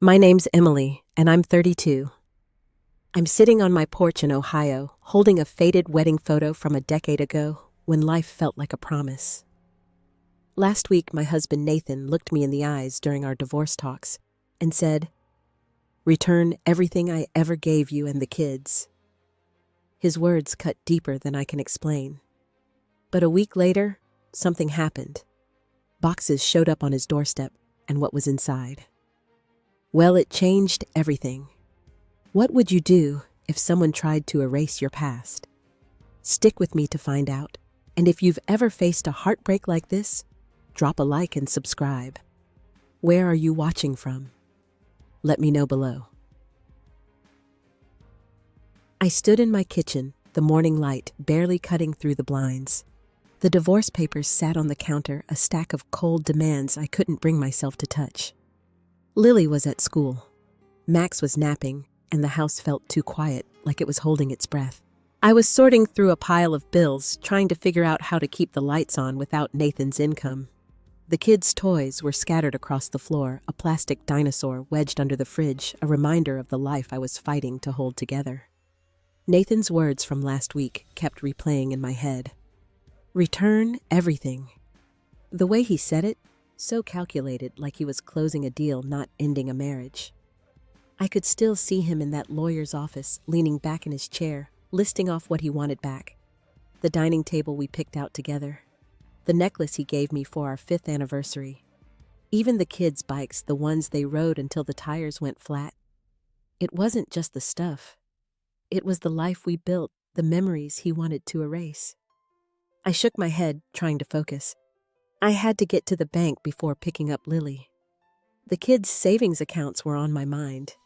My name's Emily, and I'm 32. I'm sitting on my porch in Ohio, holding a faded wedding photo from a decade ago when life felt like a promise. Last week, my husband Nathan looked me in the eyes during our divorce talks and said, "Return everything I ever gave you and the kids." His words cut deeper than I can explain. But a week later, something happened. Boxes showed up on his doorstep, and what was inside? Well, it changed everything. What would you do if someone tried to erase your past? Stick with me to find out. And if you've ever faced a heartbreak like this, drop a like and subscribe. Where are you watching from? Let me know below. I stood in my kitchen, the morning light barely cutting through the blinds. The divorce papers sat on the counter, a stack of cold demands I couldn't bring myself to touch. Lily was at school. Max was napping, and the house felt too quiet, like it was holding its breath. I was sorting through a pile of bills, trying to figure out how to keep the lights on without Nathan's income. The kids' toys were scattered across the floor, a plastic dinosaur wedged under the fridge, a reminder of the life I was fighting to hold together. Nathan's words from last week kept replaying in my head. Return everything. The way he said it, so calculated, like he was closing a deal, not ending a marriage. I could still see him in that lawyer's office, leaning back in his chair, listing off what he wanted back. The dining table we picked out together. The necklace he gave me for our 5th anniversary. Even the kids' bikes, the ones they rode until the tires went flat. It wasn't just the stuff. It was the life we built, the memories he wanted to erase. I shook my head, trying to focus. I had to get to the bank before picking up Lily. The kids' savings accounts were on my mind.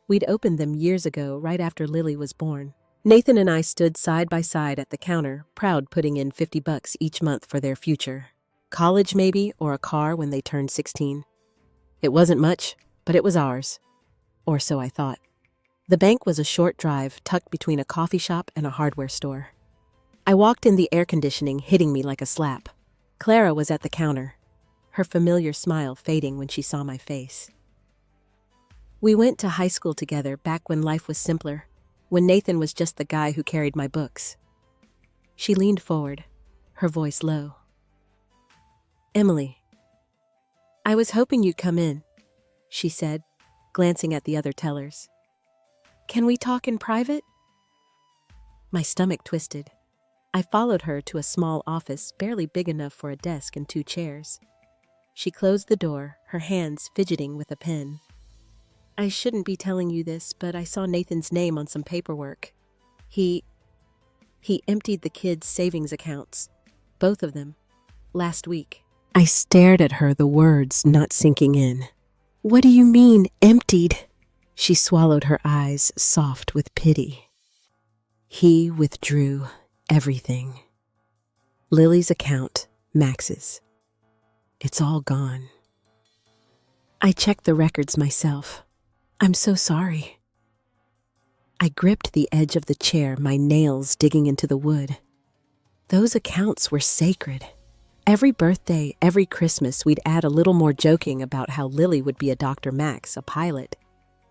We'd opened them years ago, right after Lily was born. Nathan and I stood side by side at the counter, proud, putting in $50 each month for their future. College maybe, or a car when they turned 16. It wasn't much, but it was ours. Or so I thought. The bank was a short drive tucked between a coffee shop and a hardware store. I walked in, the air conditioning hitting me like a slap. Clara was at the counter, her familiar smile fading when she saw my face. We went to high school together back when life was simpler, when Nathan was just the guy who carried my books. She leaned forward, her voice low. "Emily, I was hoping you'd come in," she said, glancing at the other tellers. "Can we talk in private?" My stomach twisted. I followed her to a small office, barely big enough for a desk and 2 chairs. She closed the door, her hands fidgeting with a pen. "I shouldn't be telling you this, but I saw Nathan's name on some paperwork. He emptied the kids' savings accounts, both of them, last week." I stared at her, the words not sinking in. "What do you mean, emptied?" She swallowed, her eyes soft with pity. "He withdrew everything. Lily's account, Max's. It's all gone. I checked the records myself. I'm so sorry." I gripped the edge of the chair, my nails digging into the wood. Those accounts were sacred. Every birthday, every Christmas, we'd add a little more, joking about how Lily would be a Dr. Max, a pilot.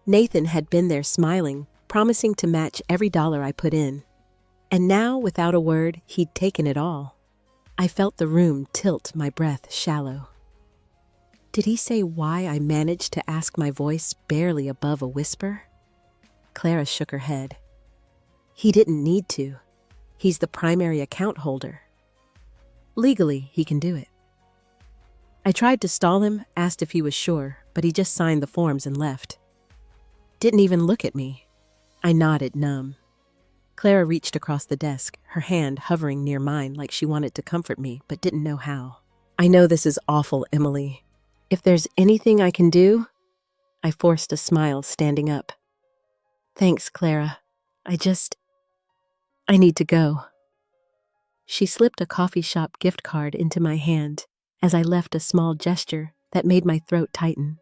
Nathan had been there smiling, promising to match every dollar I put in. And now, without a word, he'd taken it all. I felt the room tilt, my breath shallow. Did he say why I managed to ask, my voice barely above a whisper? Clara shook her head. "He didn't need to. He's the primary account holder. Legally, he can do it." I tried to stall him, asked if he was sure, but he just signed the forms and left. Didn't even look at me. I nodded, numb. Clara reached across the desk, her hand hovering near mine like she wanted to comfort me, but didn't know how. "I know this is awful, Emily. If there's anything I can do..." I forced a smile, standing up. "Thanks, Clara. I need to go." She slipped a coffee shop gift card into my hand as I left, a small gesture that made my throat tighten.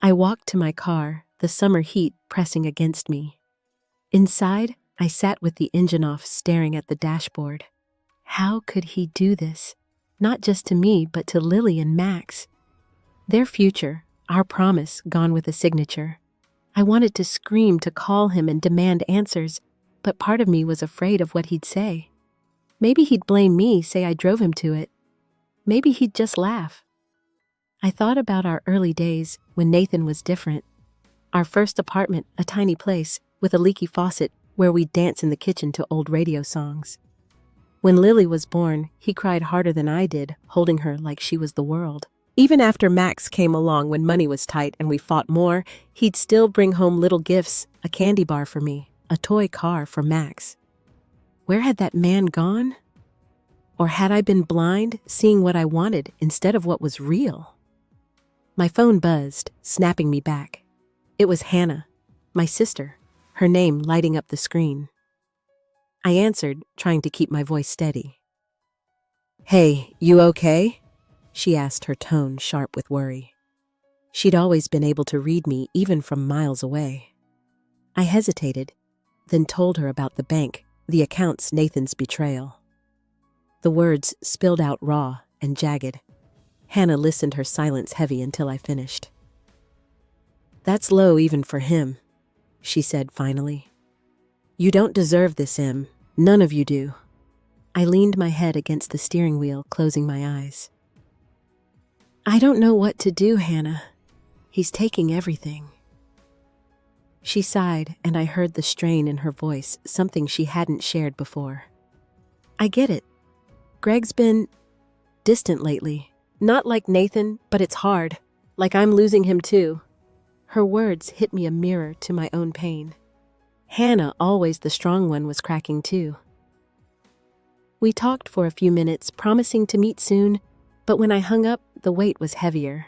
I walked to my car, the summer heat pressing against me. Inside, I sat with the engine off, staring at the dashboard. How could he do this? Not just to me, but to Lily and Max. Their future, Our promise gone with a signature. I wanted to scream, to call him and demand answers, but part of me was afraid of what he'd say. Maybe he'd blame me, say I drove him to it. Maybe he'd just laugh. I thought about our early days when Nathan was different. Our first apartment, a tiny place with a leaky faucet where we'd dance in the kitchen to old radio songs. When Lily was born, he cried harder than I did, holding her like she was the world. Even after Max came along when money was tight and we fought more, he'd still bring home little gifts, a candy bar for me, a toy car for Max. Where had that man gone? Or had I been blind, seeing what I wanted instead of what was real? My phone buzzed, snapping me back. It was Hannah, my sister, her name lighting up the screen. I answered, trying to keep my voice steady. "Hey, you okay?" she asked, her tone sharp with worry. She'd always been able to read me, even from miles away. I hesitated, then told her about the bank, the accounts, Nathan's betrayal. The words spilled out raw and jagged. Hannah listened, her silence heavy, until I finished. "That's low even for him," she said finally. "You don't deserve this, Em. None of you do." I leaned my head against the steering wheel, closing my eyes. "I don't know what to do, Hannah. He's taking everything." She sighed, and I heard the strain in her voice, something she hadn't shared before. "I get it. Greg's been distant lately. Not like Nathan, but it's hard. Like I'm losing him too." Her words hit me a mirror to my own pain. Hannah, always the strong one, was cracking too. We talked for a few minutes, promising to meet soon, but when I hung up, the weight was heavier.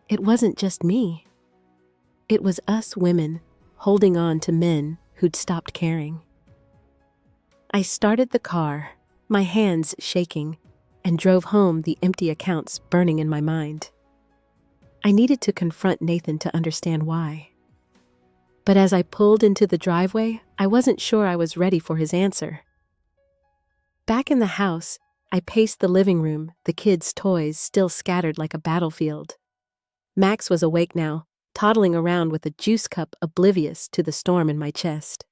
It wasn't just me. It was us women, holding on to men who'd stopped caring. I started the car, my hands shaking, and drove home, the empty accounts burning in my mind. I needed to confront Nathan to understand why. But as I pulled into the driveway, I wasn't sure I was ready for his answer. Back in the house, I paced the living room, the kids' toys still scattered like a battlefield. Max was awake now, toddling around with a juice cup, oblivious to the storm in my chest.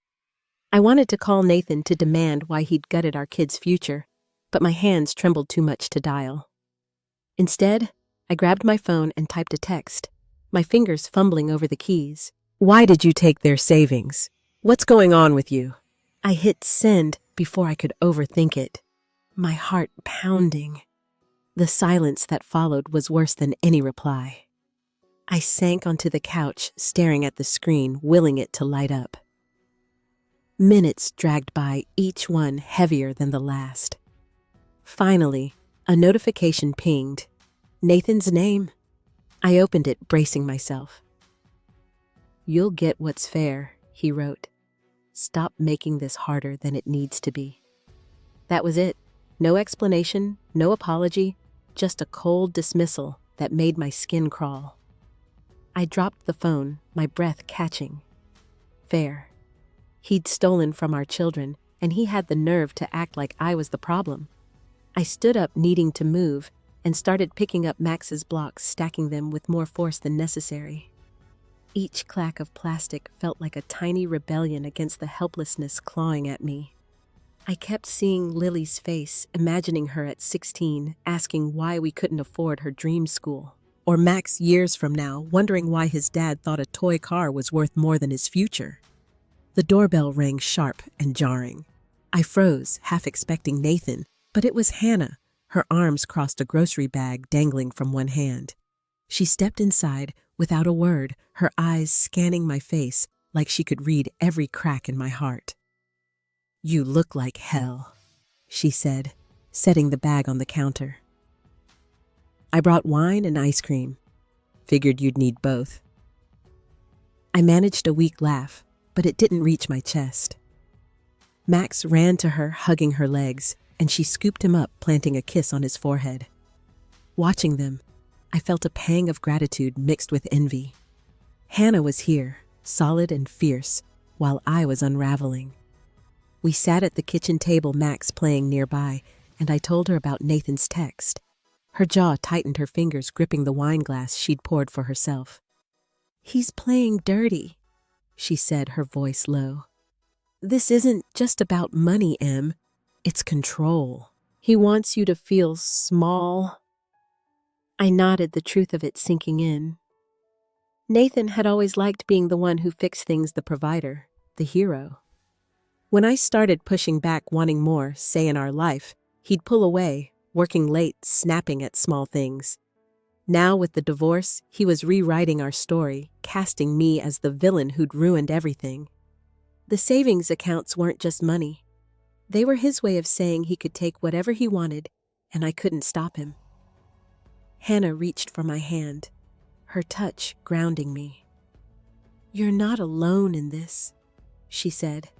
I wanted to call Nathan to demand why he'd gutted our kids' future, but my hands trembled too much to dial. Instead, I grabbed my phone and typed a text, my fingers fumbling over the keys. "Why did you take their savings? What's going on with you?" I hit send before I could overthink it, my heart pounding. The silence that followed was worse than any reply. I sank onto the couch, staring at the screen, willing it to light up. Minutes dragged by, each one heavier than the last. Finally, a notification pinged. Nathan's name. I opened it, bracing myself. "You'll get what's fair," he wrote. "Stop making this harder than it needs to be." That was it. No explanation, no apology, just a cold dismissal that made my skin crawl. I dropped the phone, my breath catching. Fair. He'd stolen from our children, and he had the nerve to act like I was the problem. I stood up, needing to move, and started picking up Max's blocks, stacking them with more force than necessary. Each clack of plastic felt like a tiny rebellion against the helplessness clawing at me. I kept seeing Lily's face, imagining her at 16, asking why we couldn't afford her dream school. Or Max years from now, wondering why his dad thought a toy car was worth more than his future. The doorbell rang sharp and jarring. I froze, half expecting Nathan, but it was Hannah, her arms crossed, a grocery bag dangling from one hand. She stepped inside without a word, her eyes scanning my face like she could read every crack in my heart. "You look like hell," she said, setting the bag on the counter. "I brought wine and ice cream. Figured you'd need both." I managed a weak laugh, but it didn't reach my chest. Max ran to her, hugging her legs, and she scooped him up, planting a kiss on his forehead. Watching them, I felt a pang of gratitude mixed with envy. Hannah was here, solid and fierce, while I was unraveling. We sat at the kitchen table, Max playing nearby, and I told her about Nathan's text. Her jaw tightened, her fingers gripping the wine glass she'd poured for herself. "He's playing dirty," she said, her voice low. "This isn't just about money, Em. It's control. He wants you to feel small." I nodded, the truth of it sinking in. Nathan had always liked being the one who fixed things, the provider, the hero. When I started pushing back, wanting more, say in our life, he'd pull away, working late, snapping at small things. Now with the divorce, he was rewriting our story, casting me as the villain who'd ruined everything. The savings accounts weren't just money. They were his way of saying he could take whatever he wanted, and I couldn't stop him. Hannah reached for my hand, her touch grounding me. "You're not alone in this," she said.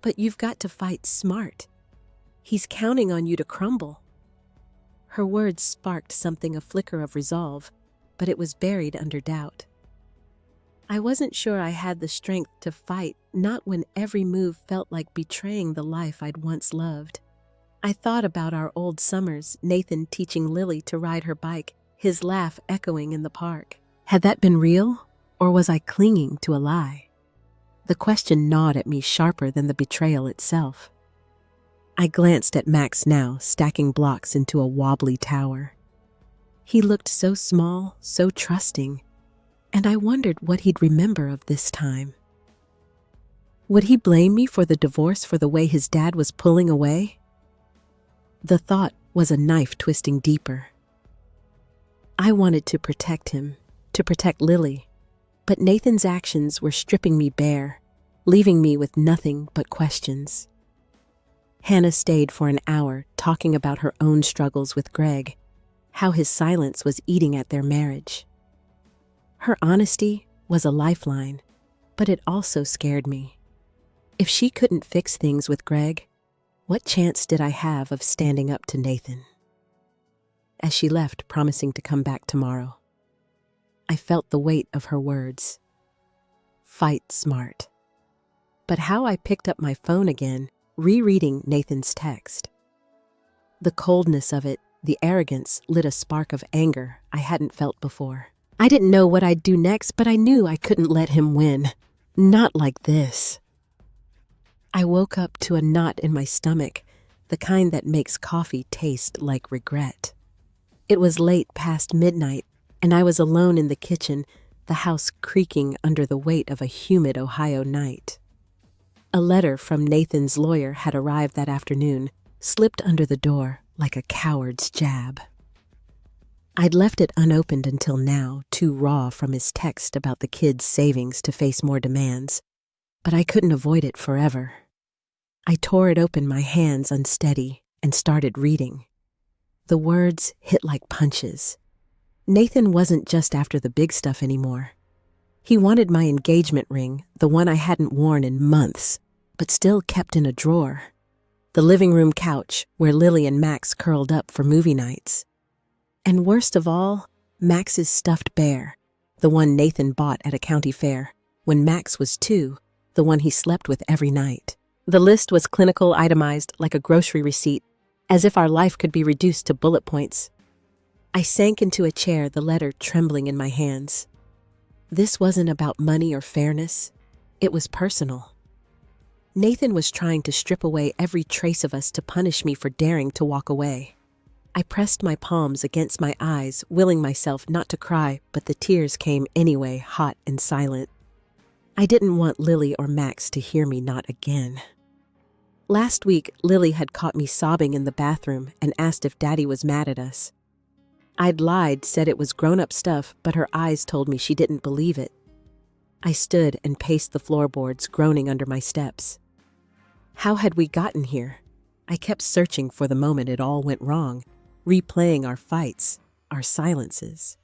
"But you've got to fight smart. He's counting on you to crumble." Her words sparked something, a flicker of resolve, but it was buried under doubt. I wasn't sure I had the strength to fight, not when every move felt like betraying the life I'd once loved. I thought about our old summers, Nathan teaching Lily to ride her bike, his laugh echoing in the park. Had that been real, or was I clinging to a lie? The question gnawed at me sharper than the betrayal itself. I glanced at Max now, stacking blocks into a wobbly tower. He looked so small, so trusting, and I wondered what he'd remember of this time. Would he blame me for the divorce, for the way his dad was pulling away? The thought was a knife twisting deeper. I wanted to protect him, to protect Lily, but Nathan's actions were stripping me bare, leaving me with nothing but questions. Hannah stayed for an hour, talking about her own struggles with Greg, how his silence was eating at their marriage. Her honesty was a lifeline, but it also scared me. If she couldn't fix things with Greg, what chance did I have of standing up to Nathan? As she left, promising to come back tomorrow, I felt the weight of her words. Fight smart. But how I picked up my phone again, rereading Nathan's text. The coldness of it, the arrogance, lit a spark of anger I hadn't felt before. I didn't know what I'd do next, but I knew I couldn't let him win. Not like this. I woke up to a knot in my stomach, the kind that makes coffee taste like regret. It was late past midnight, and I was alone in the kitchen, the house creaking under the weight of a humid Ohio night. A letter from Nathan's lawyer had arrived that afternoon, slipped under the door like a coward's jab. I'd left it unopened until now, too raw from his text about the kids' savings to face more demands, but I couldn't avoid it forever. I tore it open, my hands unsteady, and started reading. The words hit like punches. Nathan wasn't just after the big stuff anymore. He wanted my engagement ring, the one I hadn't worn in months, but still kept in a drawer. The living room couch where Lily and Max curled up for movie nights. And worst of all, Max's stuffed bear, the one Nathan bought at a county fair, when Max was 2, the one he slept with every night. The list was clinical, itemized like a grocery receipt, as if our life could be reduced to bullet points. I sank into a chair, the letter trembling in my hands. This wasn't about money or fairness. It was personal. Nathan was trying to strip away every trace of us to punish me for daring to walk away. I pressed my palms against my eyes, willing myself not to cry, but the tears came anyway, hot and silent. I didn't want Lily or Max to hear me, not again. Last week, Lily had caught me sobbing in the bathroom and asked if Daddy was mad at us. I'd lied, said it was grown-up stuff, but her eyes told me she didn't believe it. I stood and paced the floorboards, groaning under my steps. How had we gotten here? I kept searching for the moment it all went wrong, replaying our fights, our silences.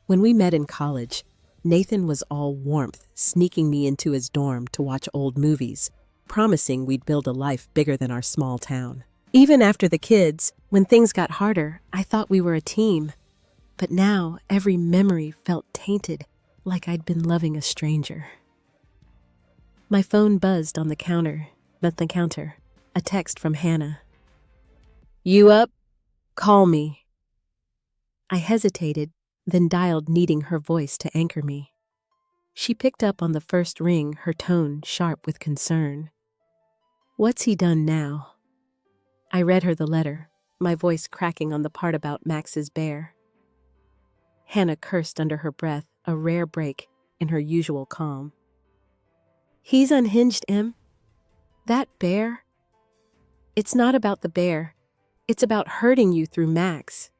When we met in college, Nathan was all warmth, sneaking me into his dorm to watch old movies, promising we'd build a life bigger than our small town. Even after the kids, when things got harder, I thought we were a team. But now, every memory felt tainted, like I'd been loving a stranger. My phone buzzed on the counter, a text from Hannah. "You up? Call me." I hesitated, then dialed, needing her voice to anchor me. She picked up on the first ring, her tone sharp with concern. "What's he done now?" I read her the letter, my voice cracking on the part about Max's bear. Hannah cursed under her breath, a rare break in her usual calm. "He's unhinged, Em. That bear? It's not about the bear. It's about hurting you through Max."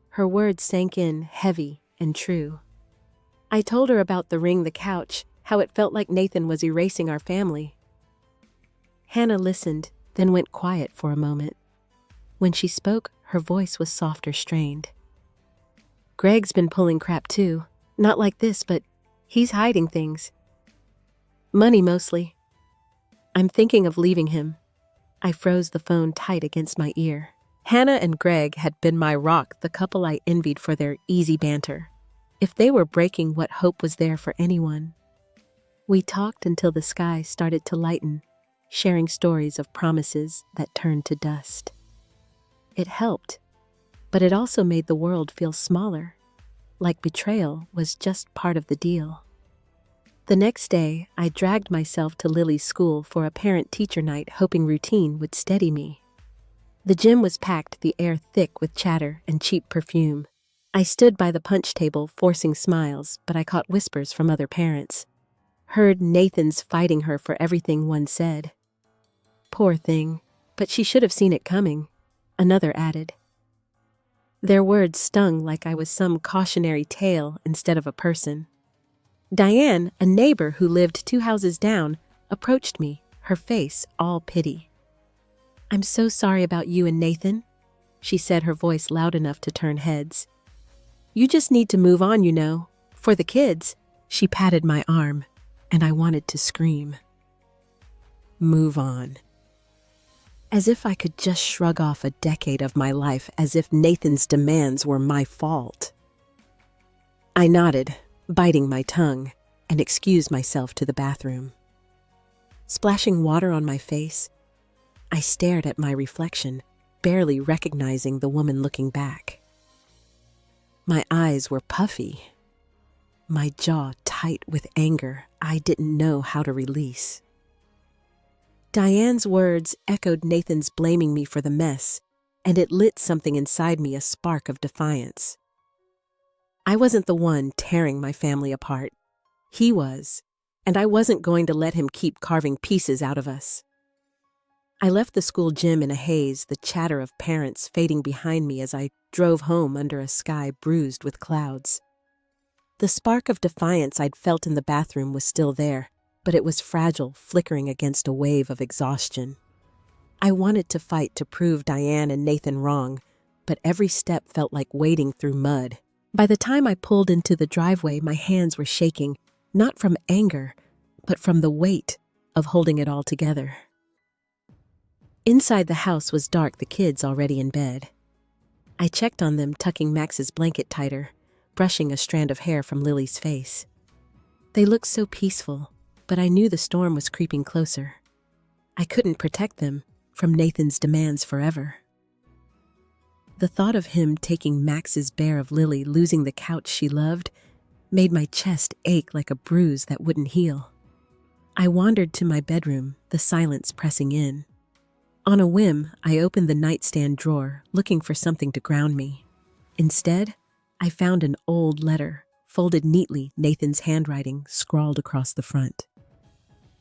Her words sank in, heavy and true. I told her about the ring, the couch, how it felt like Nathan was erasing our family. Hannah listened, then went quiet for a moment. When she spoke, her voice was softer, strained. "Greg's been pulling crap too. Not like this, but he's hiding things. Money mostly. I'm thinking of leaving him." I froze the phone tight against my ear. Hannah and Greg had been my rock, the couple I envied for their easy banter. If they were breaking, what hope was there for anyone? We talked until the sky started to lighten, sharing stories of promises that turned to dust. It helped, but it also made the world feel smaller, like betrayal was just part of the deal. The next day, I dragged myself to Lily's school for a parent-teacher night, hoping routine would steady me. The gym was packed, the air thick with chatter and cheap perfume. I stood by the punch table, forcing smiles, but I caught whispers from other parents. Heard Nathan's fighting her for everything one said. "Poor thing, but she should have seen it coming," another added. Their words stung like I was some cautionary tale instead of a person. Diane, a neighbor who lived 2 houses down, approached me, her face all pity. "I'm so sorry about you and Nathan," she said, her voice loud enough to turn heads. "You just need to move on, you know. For the kids." She patted my arm, and I wanted to scream. Move on. As if I could just shrug off a decade of my life, as if Nathan's demands were my fault. I nodded, biting my tongue, and excused myself to the bathroom. Splashing water on my face, I stared at my reflection, barely recognizing the woman looking back. My eyes were puffy, my jaw tight with anger I didn't know how to release. Diane's words echoed Nathan's blaming me for the mess, and it lit something inside me, a spark of defiance. I wasn't the one tearing my family apart. He was, and I wasn't going to let him keep carving pieces out of us. I left the school gym in a haze, the chatter of parents fading behind me as I drove home under a sky bruised with clouds. The spark of defiance I'd felt in the bathroom was still there, but it was fragile, flickering against a wave of exhaustion. I wanted to fight to prove Diane and Nathan wrong, but every step felt like wading through mud. By the time I pulled into the driveway, my hands were shaking, not from anger, but from the weight of holding it all together. Inside the house was dark, the kids already in bed. I checked on them, tucking Max's blanket tighter, brushing a strand of hair from Lily's face. They looked so peaceful, but I knew the storm was creeping closer. I couldn't protect them from Nathan's demands forever. The thought of him taking Max's bear, of Lily losing the couch she loved, made my chest ache like a bruise that wouldn't heal. I wandered to my bedroom, the silence pressing in. On a whim, I opened the nightstand drawer, looking for something to ground me. Instead, I found an old letter, folded neatly, Nathan's handwriting scrawled across the front.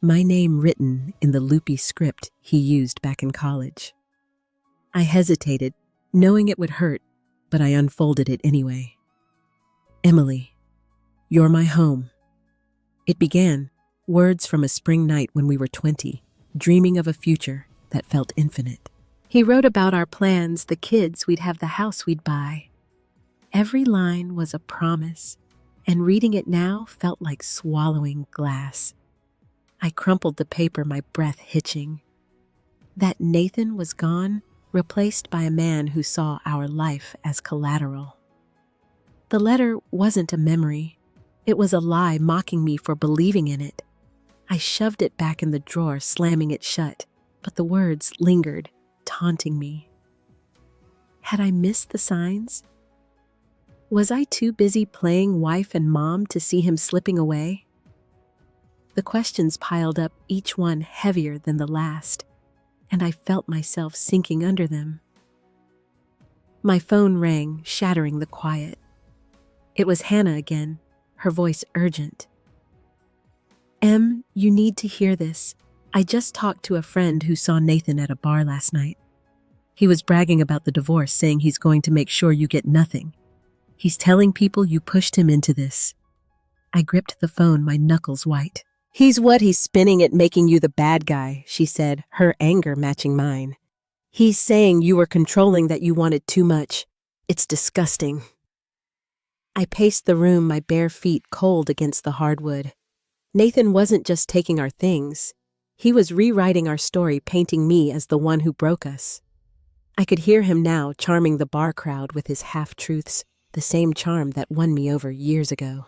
My name written in the loopy script he used back in college. I hesitated, knowing it would hurt, but I unfolded it anyway. "Emily, you're my home." It began, words from a spring night when we were 20, dreaming of a future that felt infinite. He wrote about our plans, the kids, we'd have the house we'd buy. Every line was a promise, and reading it now felt like swallowing glass. I crumpled the paper, my breath hitching. That Nathan was gone, replaced by a man who saw our life as collateral. The letter wasn't a memory. It was a lie, mocking me for believing in it. I shoved it back in the drawer, slamming it shut, but the words lingered, taunting me. Had I missed the signs? Was I too busy playing wife and mom to see him slipping away? The questions piled up, each one heavier than the last, and I felt myself sinking under them. My phone rang, shattering the quiet. It was Hannah again, her voice urgent. "Em, you need to hear this. I just talked to a friend who saw Nathan at a bar last night. He was bragging about the divorce, saying he's going to make sure you get nothing. He's telling people you pushed him into this." I gripped the phone, my knuckles white. He's spinning it, making you the bad guy," she said, her anger matching mine. "He's saying you were controlling, that you wanted too much. It's disgusting." I paced the room, my bare feet cold against the hardwood. Nathan wasn't just taking our things. He was rewriting our story, painting me as the one who broke us. I could hear him now, charming the bar crowd with his half-truths, the same charm that won me over years ago.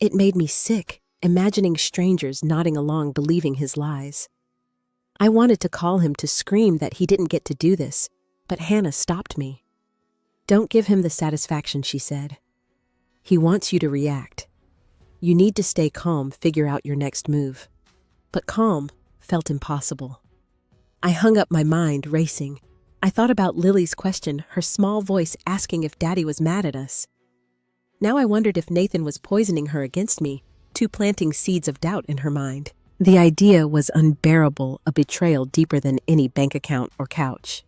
It made me sick, imagining strangers nodding along, believing his lies. I wanted to call him, to scream that he didn't get to do this, but Hannah stopped me. "Don't give him the satisfaction," she said. "He wants you to react. You need to stay calm, figure out your next move." But calm felt impossible. I hung up, my mind racing. I thought about Lily's question, her small voice asking if Daddy was mad at us. Now I wondered if Nathan was poisoning her against me, planting seeds of doubt in her mind. The idea was unbearable, a betrayal deeper than any bank account or couch.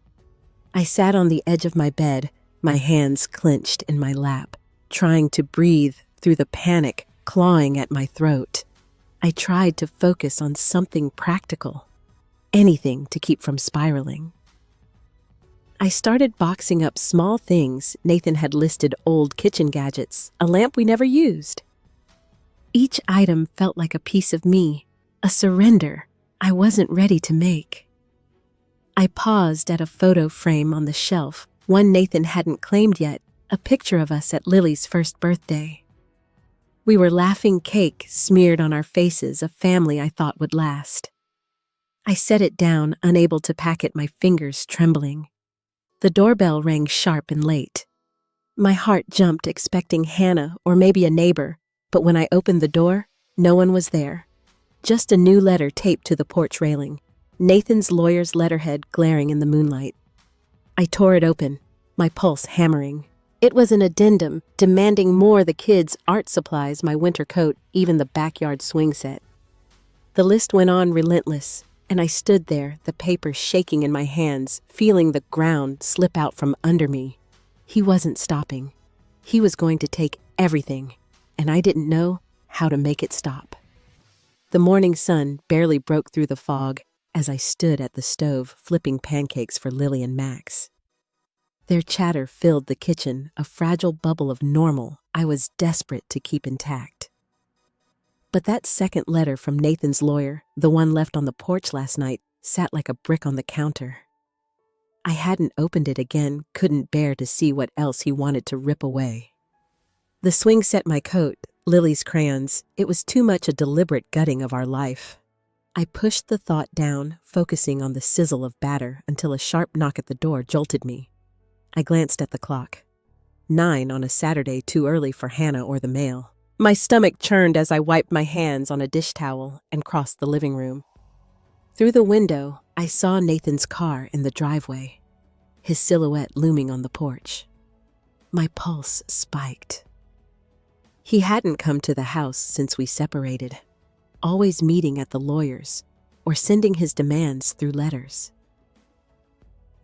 I sat on the edge of my bed, my hands clenched in my lap, trying to breathe through the panic clawing at my throat. I tried to focus on something practical, anything to keep from spiraling. I started boxing up small things. Nathan had listed old kitchen gadgets, a lamp we never used. Each item felt like a piece of me, a surrender I wasn't ready to make. I paused at a photo frame on the shelf, one Nathan hadn't claimed yet, a picture of us at Lily's first birthday. We were laughing, cake smeared on our faces, a family I thought would last. I set it down, unable to pack it, my fingers trembling. The doorbell rang sharp and late. My heart jumped, expecting Hannah or maybe a neighbor, but when I opened the door, no one was there. Just a new letter taped to the porch railing, Nathan's lawyer's letterhead glaring in the moonlight. I tore it open, my pulse hammering. It was an addendum demanding more: the kids' art supplies, my winter coat, even the backyard swing set. The list went on, relentless, and I stood there, the paper shaking in my hands, feeling the ground slip out from under me. He wasn't stopping. He was going to take everything, and I didn't know how to make it stop. The morning sun barely broke through the fog as I stood at the stove flipping pancakes for Lily and Max. Their chatter filled the kitchen, a fragile bubble of normal I was desperate to keep intact. But that second letter from Nathan's lawyer, the one left on the porch last night, sat like a brick on the counter. I hadn't opened it again, couldn't bear to see what else he wanted to rip away. The swing set, my coat, Lily's crayons, it was too much a deliberate gutting of our life. I pushed the thought down, focusing on the sizzle of batter until a sharp knock at the door jolted me. I glanced at the clock. 9 on a Saturday, too early for Hannah or the mail. My stomach churned as I wiped my hands on a dish towel and crossed the living room. Through the window, I saw Nathan's car in the driveway, his silhouette looming on the porch. My pulse spiked. He hadn't come to the house since we separated, always meeting at the lawyer's or sending his demands through letters.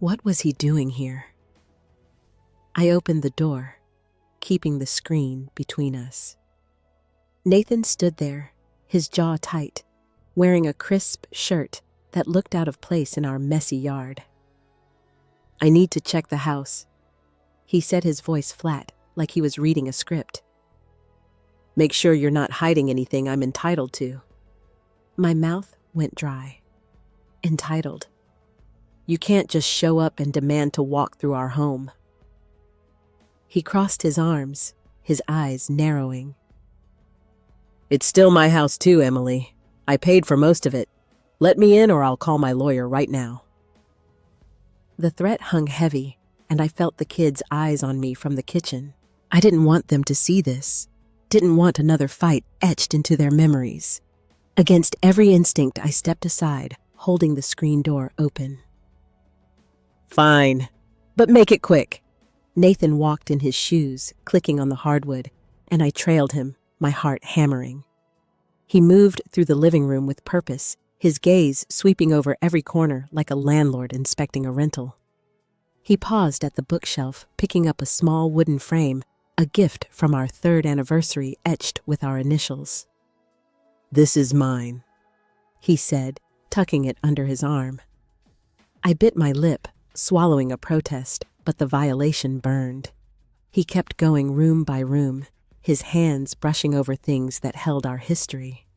What was he doing here? I opened the door, keeping the screen between us. Nathan stood there, his jaw tight, wearing a crisp shirt that looked out of place in our messy yard. "I need to check the house," he said, his voice flat, like he was reading a script. "Make sure you're not hiding anything I'm entitled to." My mouth went dry. Entitled. You can't just show up and demand to walk through our home. He crossed his arms, his eyes narrowing. "It's still my house too, Emily. I paid for most of it. Let me in or I'll call my lawyer right now." The threat hung heavy, and I felt the kids' eyes on me from the kitchen. I didn't want them to see this. Didn't want another fight etched into their memories. Against every instinct, I stepped aside, holding the screen door open. Fine, but make it quick. Nathan walked in his shoes, clicking on the hardwood, and I trailed him, my heart hammering. He moved through the living room with purpose, his gaze sweeping over every corner like a landlord inspecting a rental. He paused at the bookshelf, picking up a small wooden frame, a gift from our 3rd anniversary etched with our initials. "This is mine," he said, tucking it under his arm. I bit my lip, swallowing a protest, but the violation burned. He kept going room by room, his hands brushing over things that held our history.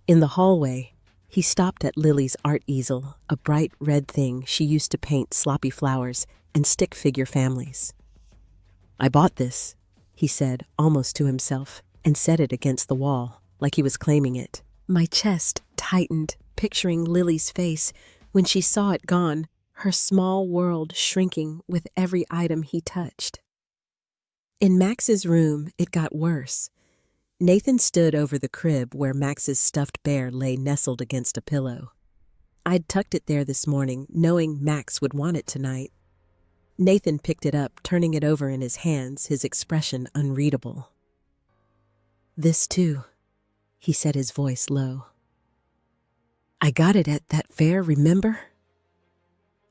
In the hallway, he stopped at Lily's art easel, a bright red thing she used to paint sloppy flowers and stick figure families. "I bought this," he said, almost to himself, and set it against the wall, like he was claiming it. My chest tightened, picturing Lily's face when she saw it gone, her small world shrinking with every item he touched. In Max's room, it got worse. Nathan stood over the crib where Max's stuffed bear lay nestled against a pillow. I'd tucked it there this morning, knowing Max would want it tonight. Nathan picked it up, turning it over in his hands, his expression unreadable. "This too," he said, his voice low. "I got it at that fair, remember?"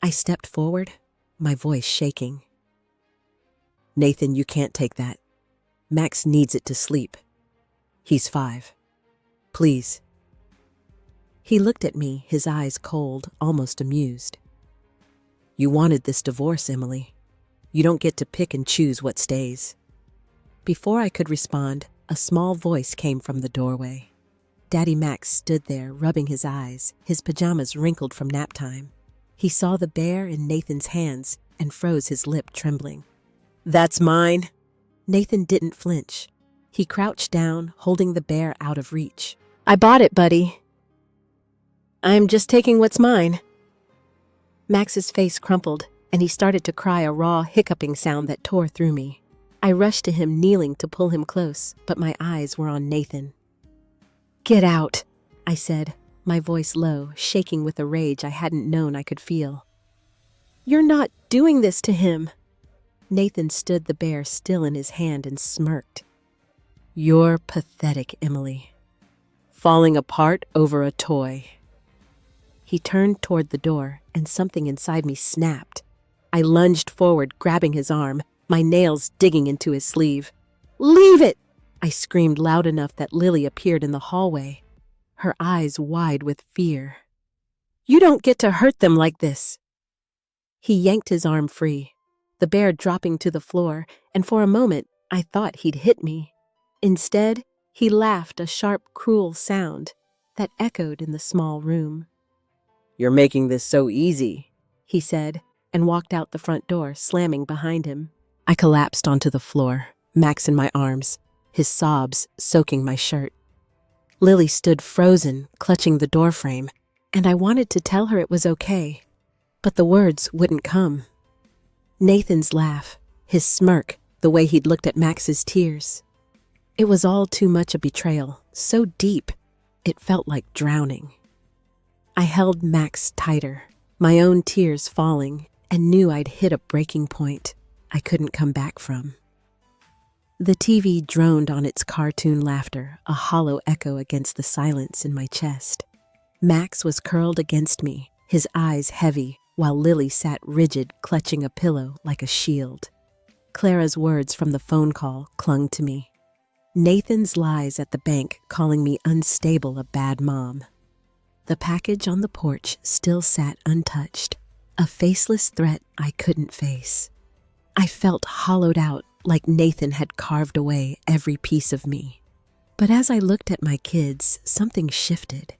I stepped forward, my voice shaking. "Nathan, you can't take that. Max needs it to sleep. He's 5. Please." He looked at me, his eyes cold, almost amused. "You wanted this divorce, Emily. You don't get to pick and choose what stays." Before I could respond, a small voice came from the doorway. Daddy Max stood there, rubbing his eyes, his pajamas wrinkled from nap time. He saw the bear in Nathan's hands and froze, his lip trembling. "That's mine." Nathan didn't flinch. He crouched down, holding the bear out of reach. "I bought it, buddy. I'm just taking what's mine." Max's face crumpled, and he started to cry, a raw, hiccuping sound that tore through me. I rushed to him, kneeling to pull him close, but my eyes were on Nathan. "Get out," I said, my voice low, shaking with a rage I hadn't known I could feel. "You're not doing this to him." Nathan stood the bear still in his hand and smirked. "You're pathetic, Emily. Falling apart over a toy." He turned toward the door, and something inside me snapped. I lunged forward, grabbing his arm, my nails digging into his sleeve. "Leave it!" I screamed loud enough that Lily appeared in the hallway, her eyes wide with fear. "You don't get to hurt them like this." He yanked his arm free, the bear dropping to the floor, and for a moment I thought he'd hit me. Instead, he laughed, a sharp, cruel sound that echoed in the small room. "You're making this so easy," he said, and walked out the front door, slamming behind him. I collapsed onto the floor, Max in my arms, his sobs soaking my shirt. Lily stood frozen, clutching the doorframe, and I wanted to tell her it was okay, but the words wouldn't come. Nathan's laugh, his smirk, the way he'd looked at Max's tears. It was all too much a betrayal, so deep, it felt like drowning. I held Max tighter, my own tears falling, and knew I'd hit a breaking point I couldn't come back from. The TV droned on its cartoon laughter, a hollow echo against the silence in my chest. Max was curled against me, his eyes heavy, while Lily sat rigid, clutching a pillow like a shield. Clara's words from the phone call clung to me. Nathan's lies at the bank, calling me unstable, a bad mom. The package on the porch still sat untouched, a faceless threat I couldn't face. I felt hollowed out, like Nathan had carved away every piece of me. But as I looked at my kids, something shifted.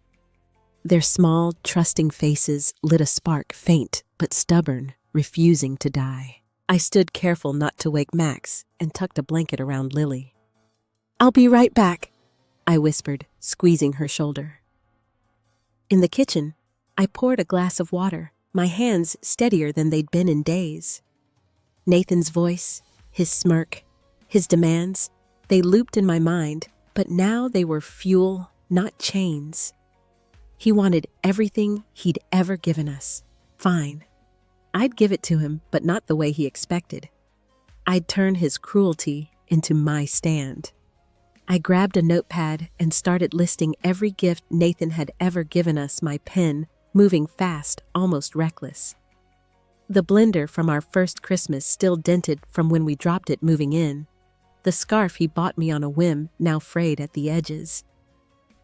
Their small, trusting faces lit a spark, faint but stubborn, refusing to die. I stood careful not to wake Max and tucked a blanket around Lily. "I'll be right back," I whispered, squeezing her shoulder. In the kitchen, I poured a glass of water, my hands steadier than they'd been in days. Nathan's voice, his smirk, His demands, they looped in my mind, but now they were fuel, not chains. He wanted everything he'd ever given us. Fine. I'd give it to him, but not the way he expected. I'd turn his cruelty into my stand. I grabbed a notepad and started listing every gift Nathan had ever given us, my pen moving fast, almost reckless. The blender from our first Christmas still dented from when we dropped it moving in. The scarf he bought me on a whim, now frayed at the edges.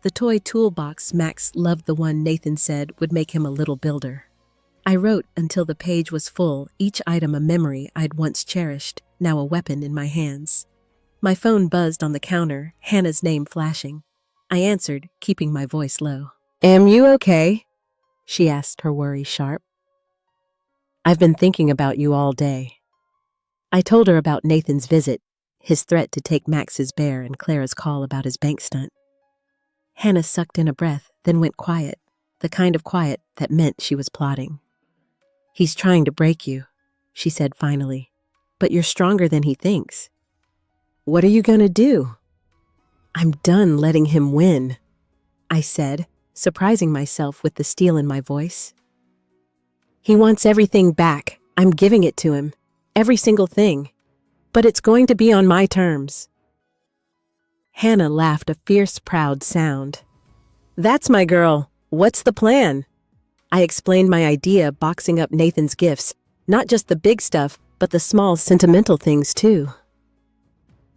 The toy toolbox Max loved, the one Nathan said would make him a little builder. I wrote until the page was full, each item a memory I'd once cherished, now a weapon in my hands. My phone buzzed on the counter, Hannah's name flashing. I answered, keeping my voice low. "Am you okay?" she asked, her worry sharp. "I've been thinking about you all day." I told her about Nathan's visit, his threat to take Max's bear, and Clara's call about his bank stunt. Hannah sucked in a breath, then went quiet, the kind of quiet that meant she was plotting. "He's trying to break you," she said finally, "but you're stronger than he thinks." "What are you gonna do?" "I'm done letting him win," I said, surprising myself with the steel in my voice. "He wants everything back. I'm giving it to him. Every single thing. But it's going to be on my terms." Hannah laughed, a fierce, proud sound. "That's my girl. What's the plan?" I explained my idea, boxing up Nathan's gifts, not just the big stuff, but the small, sentimental things too.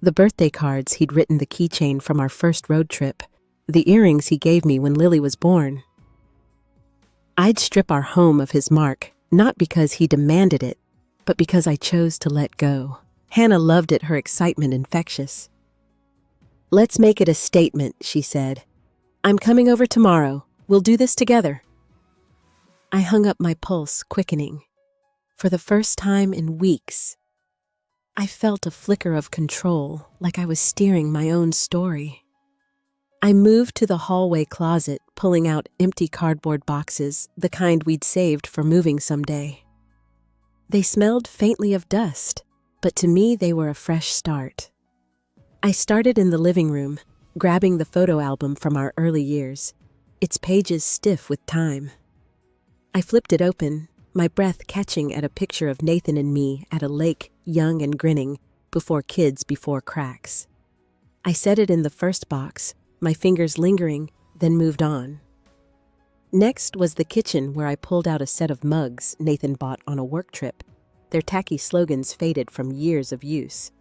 The birthday cards he'd written, the keychain from our first road trip, the earrings he gave me when Lily was born. I'd strip our home of his mark, not because he demanded it, but because I chose to let go. Hannah loved it, her excitement infectious. "Let's make it a statement," she said. "I'm coming over tomorrow. We'll do this together." I hung up, my pulse quickening. For the first time in weeks, I felt a flicker of control, like I was steering my own story. I moved to the hallway closet, pulling out empty cardboard boxes, the kind we'd saved for moving someday. They smelled faintly of dust, but to me they were a fresh start. I started in the living room, grabbing the photo album from our early years, its pages stiff with time. I flipped it open, my breath catching at a picture of Nathan and me at a lake, young and grinning, before kids, before cracks. I set it in the first box, my fingers lingering, then moved on. Next was the kitchen, where I pulled out a set of mugs Nathan bought on a work trip, their tacky slogans faded from years of use.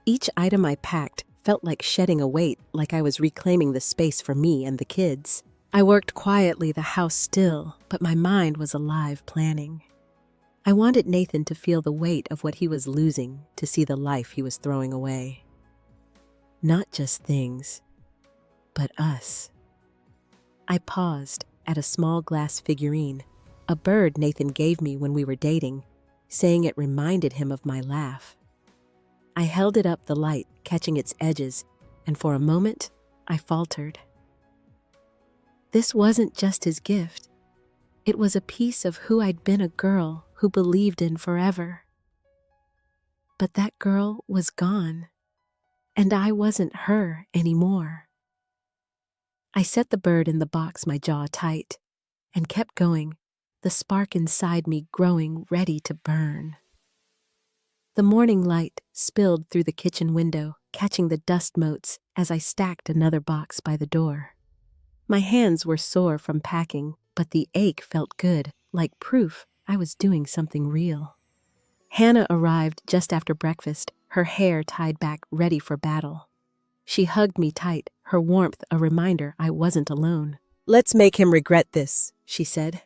Each item I packed felt like shedding a weight, like I was reclaiming the space for me and the kids. I worked quietly, the house still, but my mind was alive, planning. I wanted Nathan to feel the weight of what he was losing, to see the life he was throwing away. Not just things, but us. I paused at a small glass figurine, a bird Nathan gave me when we were dating, saying it reminded him of my laugh. I held it up, the light catching its edges, and for a moment, I faltered. This wasn't just his gift. It was a piece of who I'd been, a girl who believed in forever. But that girl was gone, and I wasn't her anymore. I set the bird in the box, my jaw tight, and kept going, the spark inside me growing, ready to burn. The morning light spilled through the kitchen window, catching the dust motes as I stacked another box by the door. My hands were sore from packing, but the ache felt good, like proof I was doing something real. Hannah arrived just after breakfast, her hair tied back, ready for battle. She hugged me tight, her warmth a reminder I wasn't alone. "Let's make him regret this," she said.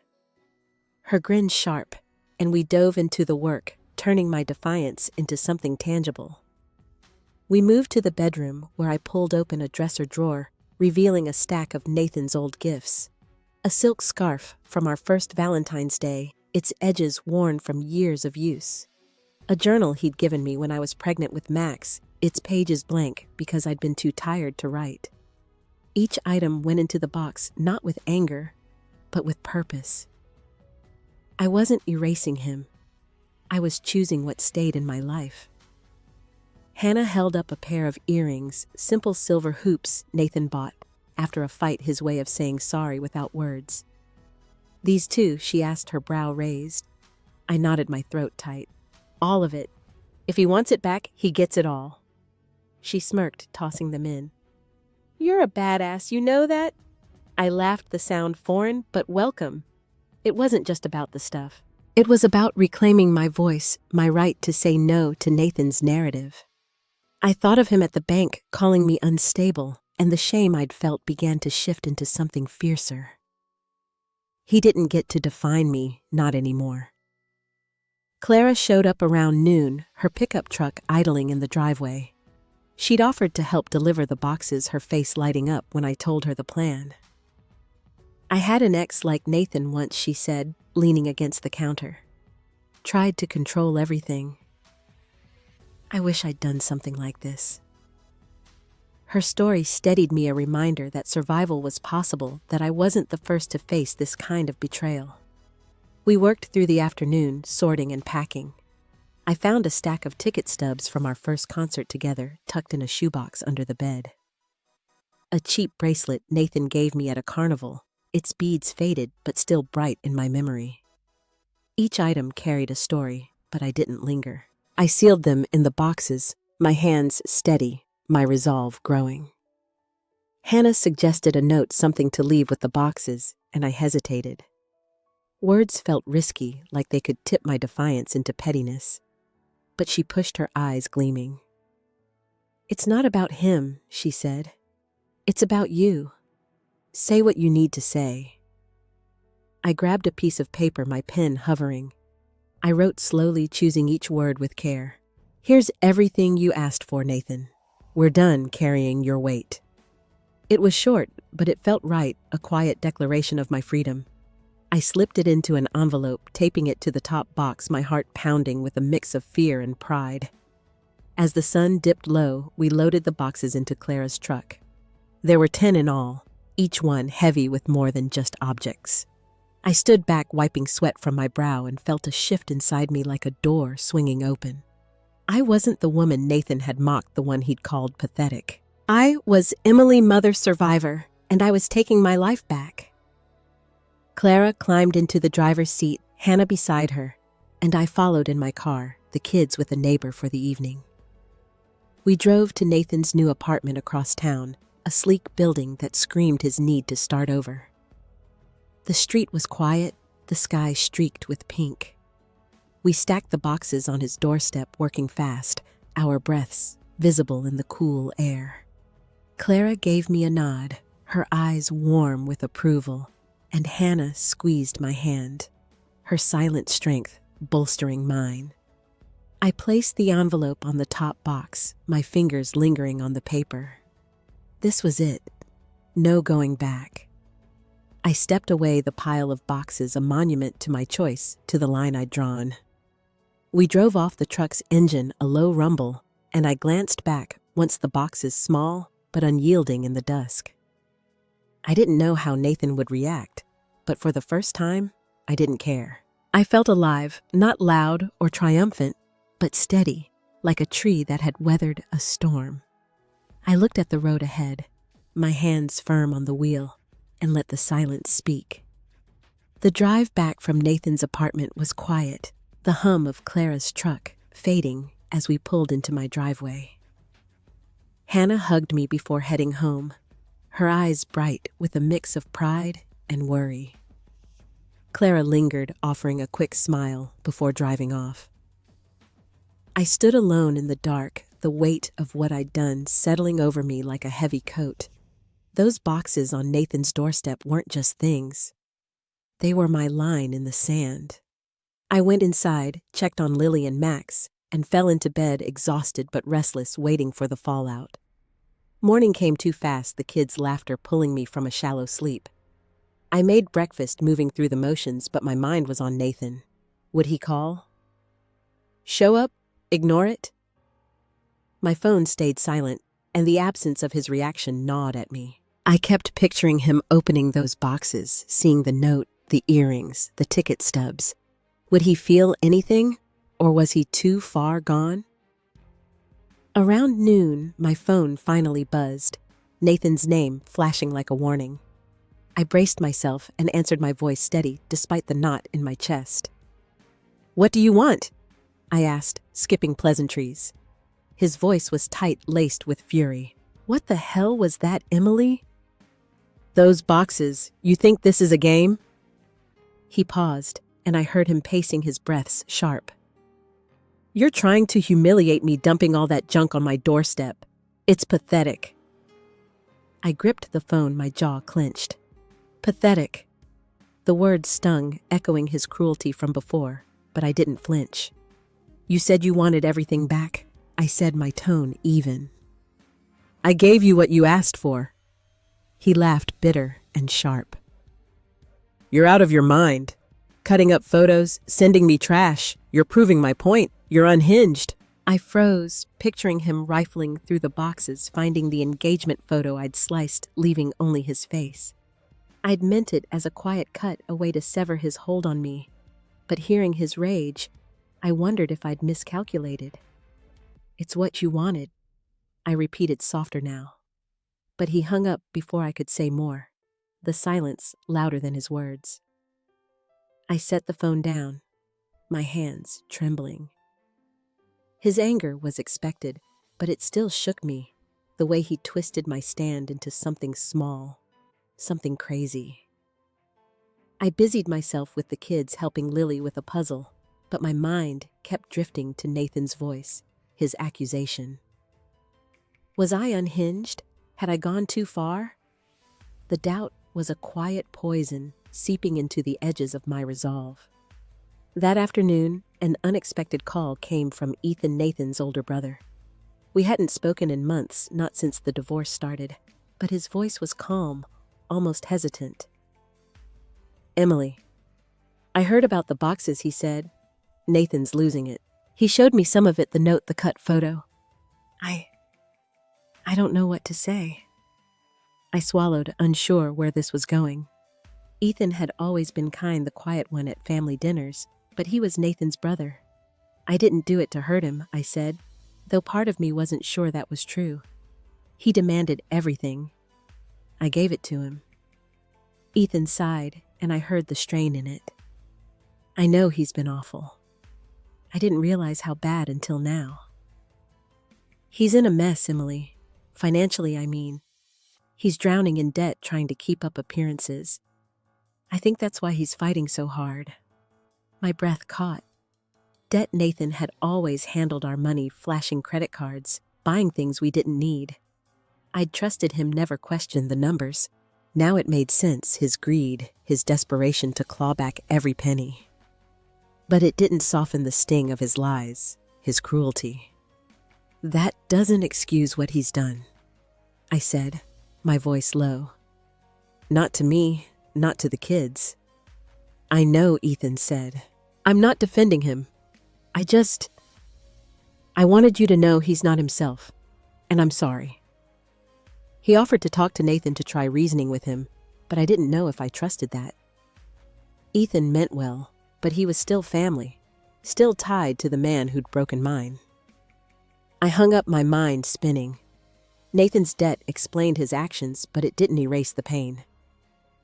Her grin sharp, and we dove into the work, turning my defiance into something tangible. We moved to the bedroom, where I pulled open a dresser drawer, revealing a stack of Nathan's old gifts. A silk scarf from our first Valentine's Day, its edges worn from years of use. A journal he'd given me when I was pregnant with Max, its pages blank because I'd been too tired to write. Each item went into the box not with anger, but with purpose. I wasn't erasing him. I was choosing what stayed in my life. Hannah held up a pair of earrings, simple silver hoops Nathan bought, after a fight his way of saying sorry without words. These too, she asked, her brow raised. I nodded, my throat tight. All of it. If he wants it back, he gets it all. She smirked, tossing them in. You're a badass, you know that? I laughed, the sound foreign but welcome. It wasn't just about the stuff. It was about reclaiming my voice, my right to say no to Nathan's narrative. I thought of him at the bank, calling me unstable, and the shame I'd felt began to shift into something fiercer. He didn't get to define me, not anymore. Clara showed up around noon, her pickup truck idling in the driveway. She'd offered to help deliver the boxes, her face lighting up when I told her the plan. I had an ex like Nathan once, she said, leaning against the counter. Tried to control everything. I wish I'd done something like this. Her story steadied me, a reminder that survival was possible, that I wasn't the first to face this kind of betrayal. We worked through the afternoon, sorting and packing. I found a stack of ticket stubs from our first concert together, tucked in a shoebox under the bed. A cheap bracelet Nathan gave me at a carnival, its beads faded but still bright in my memory. Each item carried a story, but I didn't linger. I sealed them in the boxes, my hands steady, my resolve growing. Hannah suggested a note, something to leave with the boxes, and I hesitated. Words felt risky, like they could tip my defiance into pettiness. But she pushed, her eyes gleaming. It's not about him, she said. It's about you. Say what you need to say. I grabbed a piece of paper, my pen hovering. I wrote slowly, choosing each word with care. Here's everything you asked for, Nathan. We're done carrying your weight. It was short, but it felt right, a quiet declaration of my freedom. I slipped it into an envelope, taping it to the top box, my heart pounding with a mix of fear and pride. As the sun dipped low, we loaded the boxes into Clara's truck. There were 10 in all, each one heavy with more than just objects. I stood back, wiping sweat from my brow, and felt a shift inside me, like a door swinging open. I wasn't the woman Nathan had mocked, the one he'd called pathetic. I was Emily, mother survivor, and I was taking my life back. Clara climbed into the driver's seat, Hannah beside her, and I followed in my car, the kids with a neighbor for the evening. We drove to Nathan's new apartment across town, a sleek building that screamed his need to start over. The street was quiet, the sky streaked with pink. We stacked the boxes on his doorstep, working fast, our breaths visible in the cool air. Clara gave me a nod, her eyes warm with approval, and Hannah squeezed my hand, her silent strength bolstering mine. I placed the envelope on the top box, my fingers lingering on the paper. This was it. No going back. I stepped away, the pile of boxes a monument to my choice, to the line I'd drawn. We drove off, the truck's engine a low rumble, and I glanced back, once the boxes small but unyielding in the dusk. I didn't know how Nathan would react, but for the first time, I didn't care. I felt alive, not loud or triumphant, but steady, like a tree that had weathered a storm. I looked at the road ahead, my hands firm on the wheel, and let the silence speak. The drive back from Nathan's apartment was quiet, the hum of Clara's truck fading as we pulled into my driveway. Hannah hugged me before heading home, her eyes bright with a mix of pride and worry. Clara lingered, offering a quick smile before driving off. I stood alone in the dark, the weight of what I'd done settling over me like a heavy coat. Those boxes on Nathan's doorstep weren't just things. They were my line in the sand. I went inside, checked on Lily and Max, and fell into bed, exhausted but restless, waiting for the fallout. Morning came too fast, the kids' laughter pulling me from a shallow sleep. I made breakfast, moving through the motions, but my mind was on Nathan. Would he call? Show up? Ignore it? My phone stayed silent, and the absence of his reaction gnawed at me. I kept picturing him opening those boxes, seeing the note, the earrings, the ticket stubs. Would he feel anything, or was he too far gone? Around noon, my phone finally buzzed, Nathan's name flashing like a warning. I braced myself and answered, my voice steady despite the knot in my chest. "What do you want?" I asked, skipping pleasantries. His voice was tight, laced with fury. "What the hell was that, Emily?" "Those boxes. You think this is a game?" He paused, and I heard him pacing, his breaths sharp. "You're trying to humiliate me, dumping all that junk on my doorstep. It's pathetic." I gripped the phone, my jaw clenched. Pathetic. The word stung, echoing his cruelty from before, but I didn't flinch. "You said you wanted everything back," I said, my tone even. "I gave you what you asked for." He laughed, bitter and sharp. "You're out of your mind. Cutting up photos, sending me trash. You're proving my point. You're unhinged." I froze, picturing him rifling through the boxes, finding the engagement photo I'd sliced, leaving only his face. I'd meant it as a quiet cut, a way to sever his hold on me. But hearing his rage, I wondered if I'd miscalculated. "It's what you wanted," I repeated, softer now. But he hung up before I could say more, the silence louder than his words. I set the phone down, my hands trembling. His anger was expected, but it still shook me, the way he twisted my stand into something small, something crazy. I busied myself with the kids, helping Lily with a puzzle, but my mind kept drifting to Nathan's voice, his accusation. Was I unhinged? Had I gone too far? The doubt was a quiet poison seeping into the edges of my resolve. That afternoon, an unexpected call came from Ethan, Nathan's older brother. We hadn't spoken in months, not since the divorce started, but his voice was calm, almost hesitant. "Emily, I heard about the boxes," he said. "Nathan's losing it. He showed me some of it, the note, the cut photo. I don't know what to say." I swallowed, unsure where this was going. Ethan had always been kind, the quiet one at family dinners, but he was Nathan's brother. "I didn't do it to hurt him," I said, though part of me wasn't sure that was true. "He demanded everything. I gave it to him." Ethan sighed, and I heard the strain in it. "I know he's been awful. I didn't realize how bad until now. He's in a mess, Emily. Financially, I mean. He's drowning in debt, trying to keep up appearances. I think that's why he's fighting so hard." My breath caught. Debt Nathan had always handled our money, flashing credit cards, buying things we didn't need. I'd trusted him, never questioned the numbers. Now it made sense, his greed, his desperation to claw back every penny. But it didn't soften the sting of his lies, his cruelty. "That doesn't excuse what he's done," I said, my voice low. "Not to me, not to the kids." "I know," Ethan said. "I'm not defending him. I wanted you to know he's not himself, and I'm sorry." He offered to talk to Nathan, to try reasoning with him, but I didn't know if I trusted that. Ethan meant well, but he was still family, still tied to the man who'd broken mine. I hung up, my mind spinning. Nathan's debt explained his actions, but it didn't erase the pain.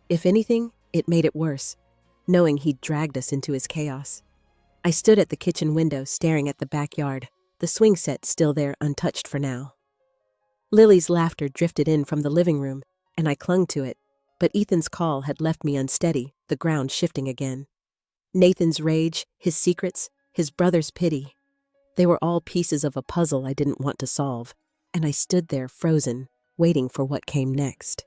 If anything, it made it worse, knowing he'd dragged us into his chaos. I stood at the kitchen window, staring at the backyard, the swing set still there, untouched for now. Lily's laughter drifted in from the living room, and I clung to it, but Ethan's call had left me unsteady, the ground shifting again. Nathan's rage, his secrets, his brother's pity. They were all pieces of a puzzle I didn't want to solve, and I stood there frozen, waiting for what came next.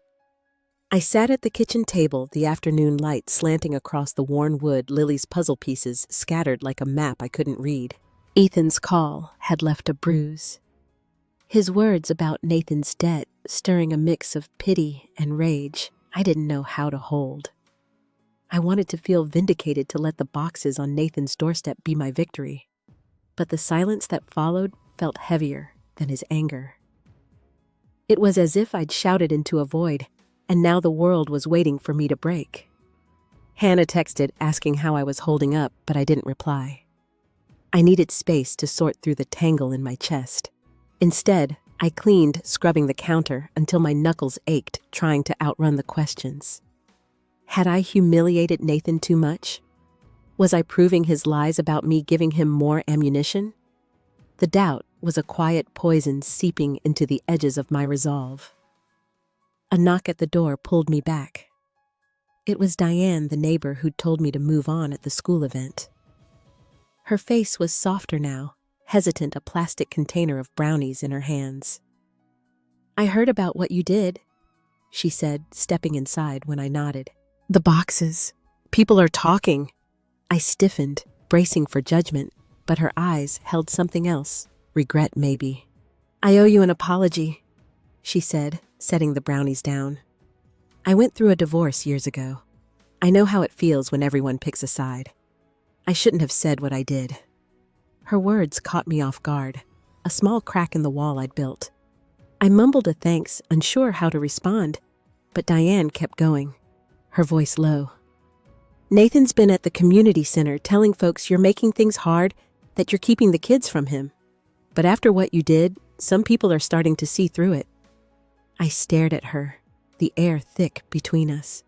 I sat at the kitchen table, the afternoon light slanting across the worn wood, Lily's puzzle pieces scattered like a map I couldn't read. Ethan's call had left a bruise. His words about Nathan's debt stirring a mix of pity and rage I didn't know how to hold. I wanted to feel vindicated, to let the boxes on Nathan's doorstep be my victory. But the silence that followed felt heavier than his anger. It was as if I'd shouted into a void, and now the world was waiting for me to break. Hannah texted, asking how I was holding up, but I didn't reply. I needed space to sort through the tangle in my chest. Instead, I cleaned, scrubbing the counter until my knuckles ached trying to outrun the questions. Had I humiliated Nathan too much? Was I proving his lies about me giving him more ammunition? The doubt was a quiet poison seeping into the edges of my resolve. A knock at the door pulled me back. It was Diane, the neighbor who'd told me to move on at the school event. Her face was softer now, hesitant, a plastic container of brownies in her hands. "I heard about what you did," she said, stepping inside when I nodded. "The boxes. People are talking." I stiffened, bracing for judgment, but her eyes held something else, regret maybe. "I owe you an apology," she said, setting the brownies down. "I went through a divorce years ago. I know how it feels when everyone picks a side. I shouldn't have said what I did." Her words caught me off guard, a small crack in the wall I'd built. I mumbled a thanks, unsure how to respond, but Diane kept going, her voice low. "Nathan's been at the community center telling folks you're making things hard, that you're keeping the kids from him. But after what you did, some people are starting to see through it." I stared at her, the air thick between us.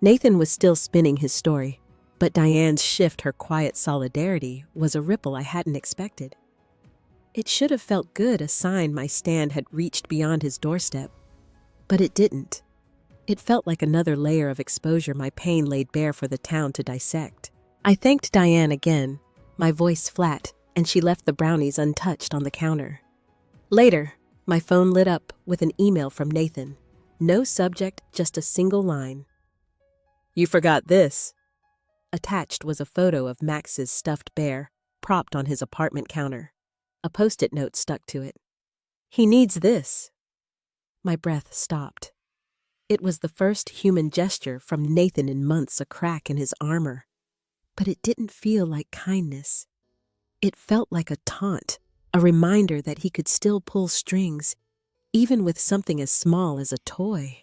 Nathan was still spinning his story, but Diane's shift, her quiet solidarity, was a ripple I hadn't expected. It should have felt good, a sign my stand had reached beyond his doorstep. But it didn't. It felt like another layer of exposure my pain laid bare for the town to dissect. I thanked Diane again, my voice flat, and she left the brownies untouched on the counter. Later, my phone lit up with an email from Nathan. No subject, just a single line. "You forgot this." Attached was a photo of Max's stuffed bear, propped on his apartment counter. A post-it note stuck to it. "He needs this." My breath stopped. It was the first human gesture from Nathan in months, a crack in his armor. But it didn't feel like kindness. It felt like a taunt, a reminder that he could still pull strings, even with something as small as a toy.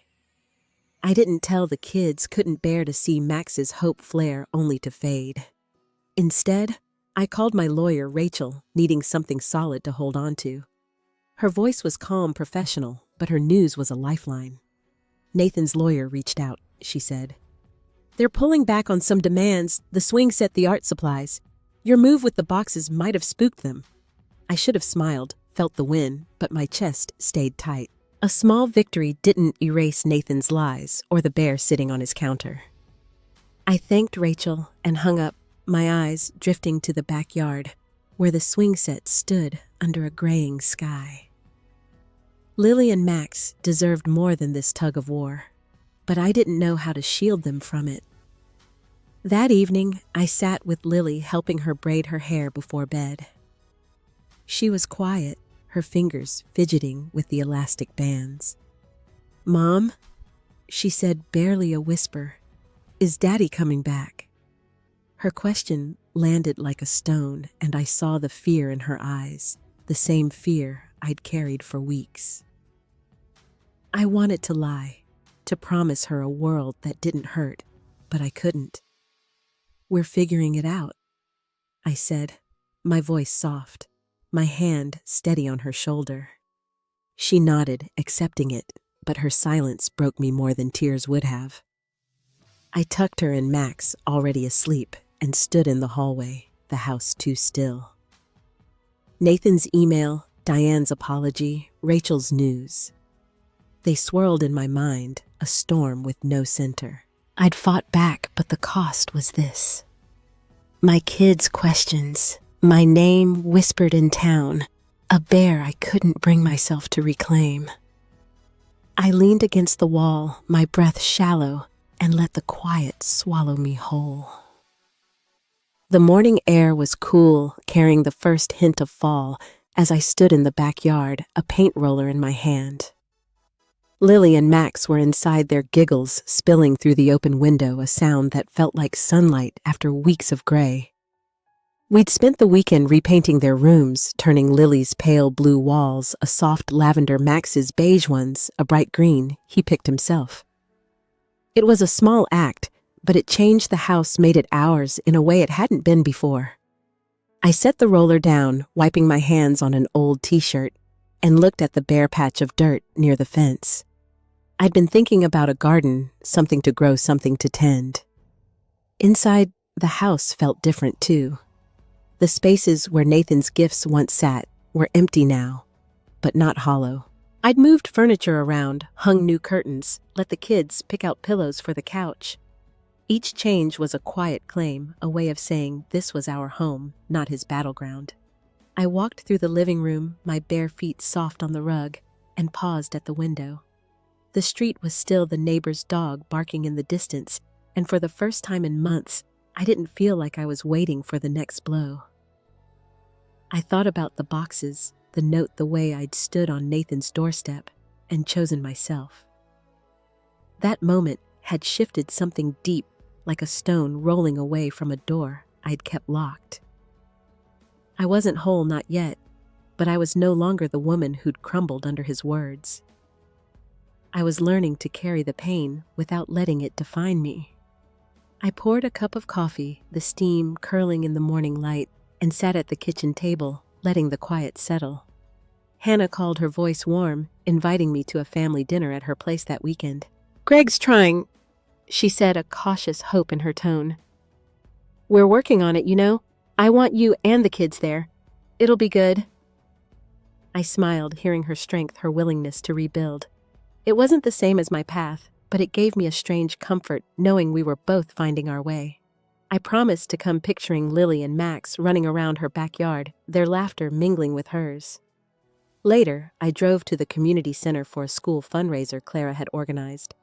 I didn't tell the kids, couldn't bear to see Max's hope flare only to fade. Instead, I called my lawyer, Rachel, needing something solid to hold on to. Her voice was calm, professional, but her news was a lifeline. "Nathan's lawyer reached out," she said. "They're pulling back on some demands, the swing set, the art supplies. Your move with the boxes might have spooked them." I should have smiled, felt the win, but my chest stayed tight. A small victory didn't erase Nathan's lies or the bear sitting on his counter. I thanked Rachel and hung up, my eyes drifting to the backyard, where the swing set stood under a graying sky. Lily and Max deserved more than this tug of war, but I didn't know how to shield them from it. That evening, I sat with Lily, helping her braid her hair before bed. She was quiet, her fingers fidgeting with the elastic bands. "Mom," she said, barely a whisper, "is Daddy coming back?" Her question landed like a stone, and I saw the fear in her eyes, the same fear I'd carried for weeks. I wanted to lie, to promise her a world that didn't hurt, but I couldn't. "We're figuring it out," I said, my voice soft, my hand steady on her shoulder. She nodded, accepting it, but her silence broke me more than tears would have. I tucked her in Max, already asleep, and stood in the hallway, the house too still. Nathan's email, Diane's apology, Rachel's news. They swirled in my mind, a storm with no center. I'd fought back, but the cost was this. My kids' questions, my name whispered in town, a bear I couldn't bring myself to reclaim. I leaned against the wall, my breath shallow, and let the quiet swallow me whole. The morning air was cool, carrying the first hint of fall, as I stood in the backyard, a paint roller in my hand. Lily and Max were inside, their giggles spilling through the open window, a sound that felt like sunlight after weeks of gray. We'd spent the weekend repainting their rooms, turning Lily's pale blue walls a soft lavender, Max's beige ones a bright green he picked himself. It was a small act, but it changed the house, made it ours in a way it hadn't been before. I set the roller down, wiping my hands on an old t-shirt. and looked at the bare patch of dirt near the fence. I'd been thinking about a garden, something to grow, something to tend. Inside, the house felt different too. The spaces where Nathan's gifts once sat were empty now, but not hollow. I'd moved furniture around, hung new curtains, let the kids pick out pillows for the couch. Each change was a quiet claim, a way of saying this was our home, not his battleground. I walked through the living room, my bare feet soft on the rug, and paused at the window. The street was still, the neighbor's dog barking in the distance, and for the first time in months, I didn't feel like I was waiting for the next blow. I thought about the boxes, the note, the way I'd stood on Nathan's doorstep and chosen myself. That moment had shifted something deep, like a stone rolling away from a door I'd kept locked. I wasn't whole, not yet, but I was no longer the woman who'd crumbled under his words. I was learning to carry the pain without letting it define me. I poured a cup of coffee, the steam curling in the morning light, and sat at the kitchen table, letting the quiet settle. Hannah called, her voice warm, inviting me to a family dinner at her place that weekend. "Greg's trying," she said, a cautious hope in her tone. "We're working on it, you know. I want you and the kids there. It'll be good." I smiled, hearing her strength, her willingness to rebuild. It wasn't the same as my path, but it gave me a strange comfort knowing we were both finding our way. I promised to come, picturing Lily and Max running around her backyard, their laughter mingling with hers. Later, I drove to the community center for a school fundraiser Clara had organized.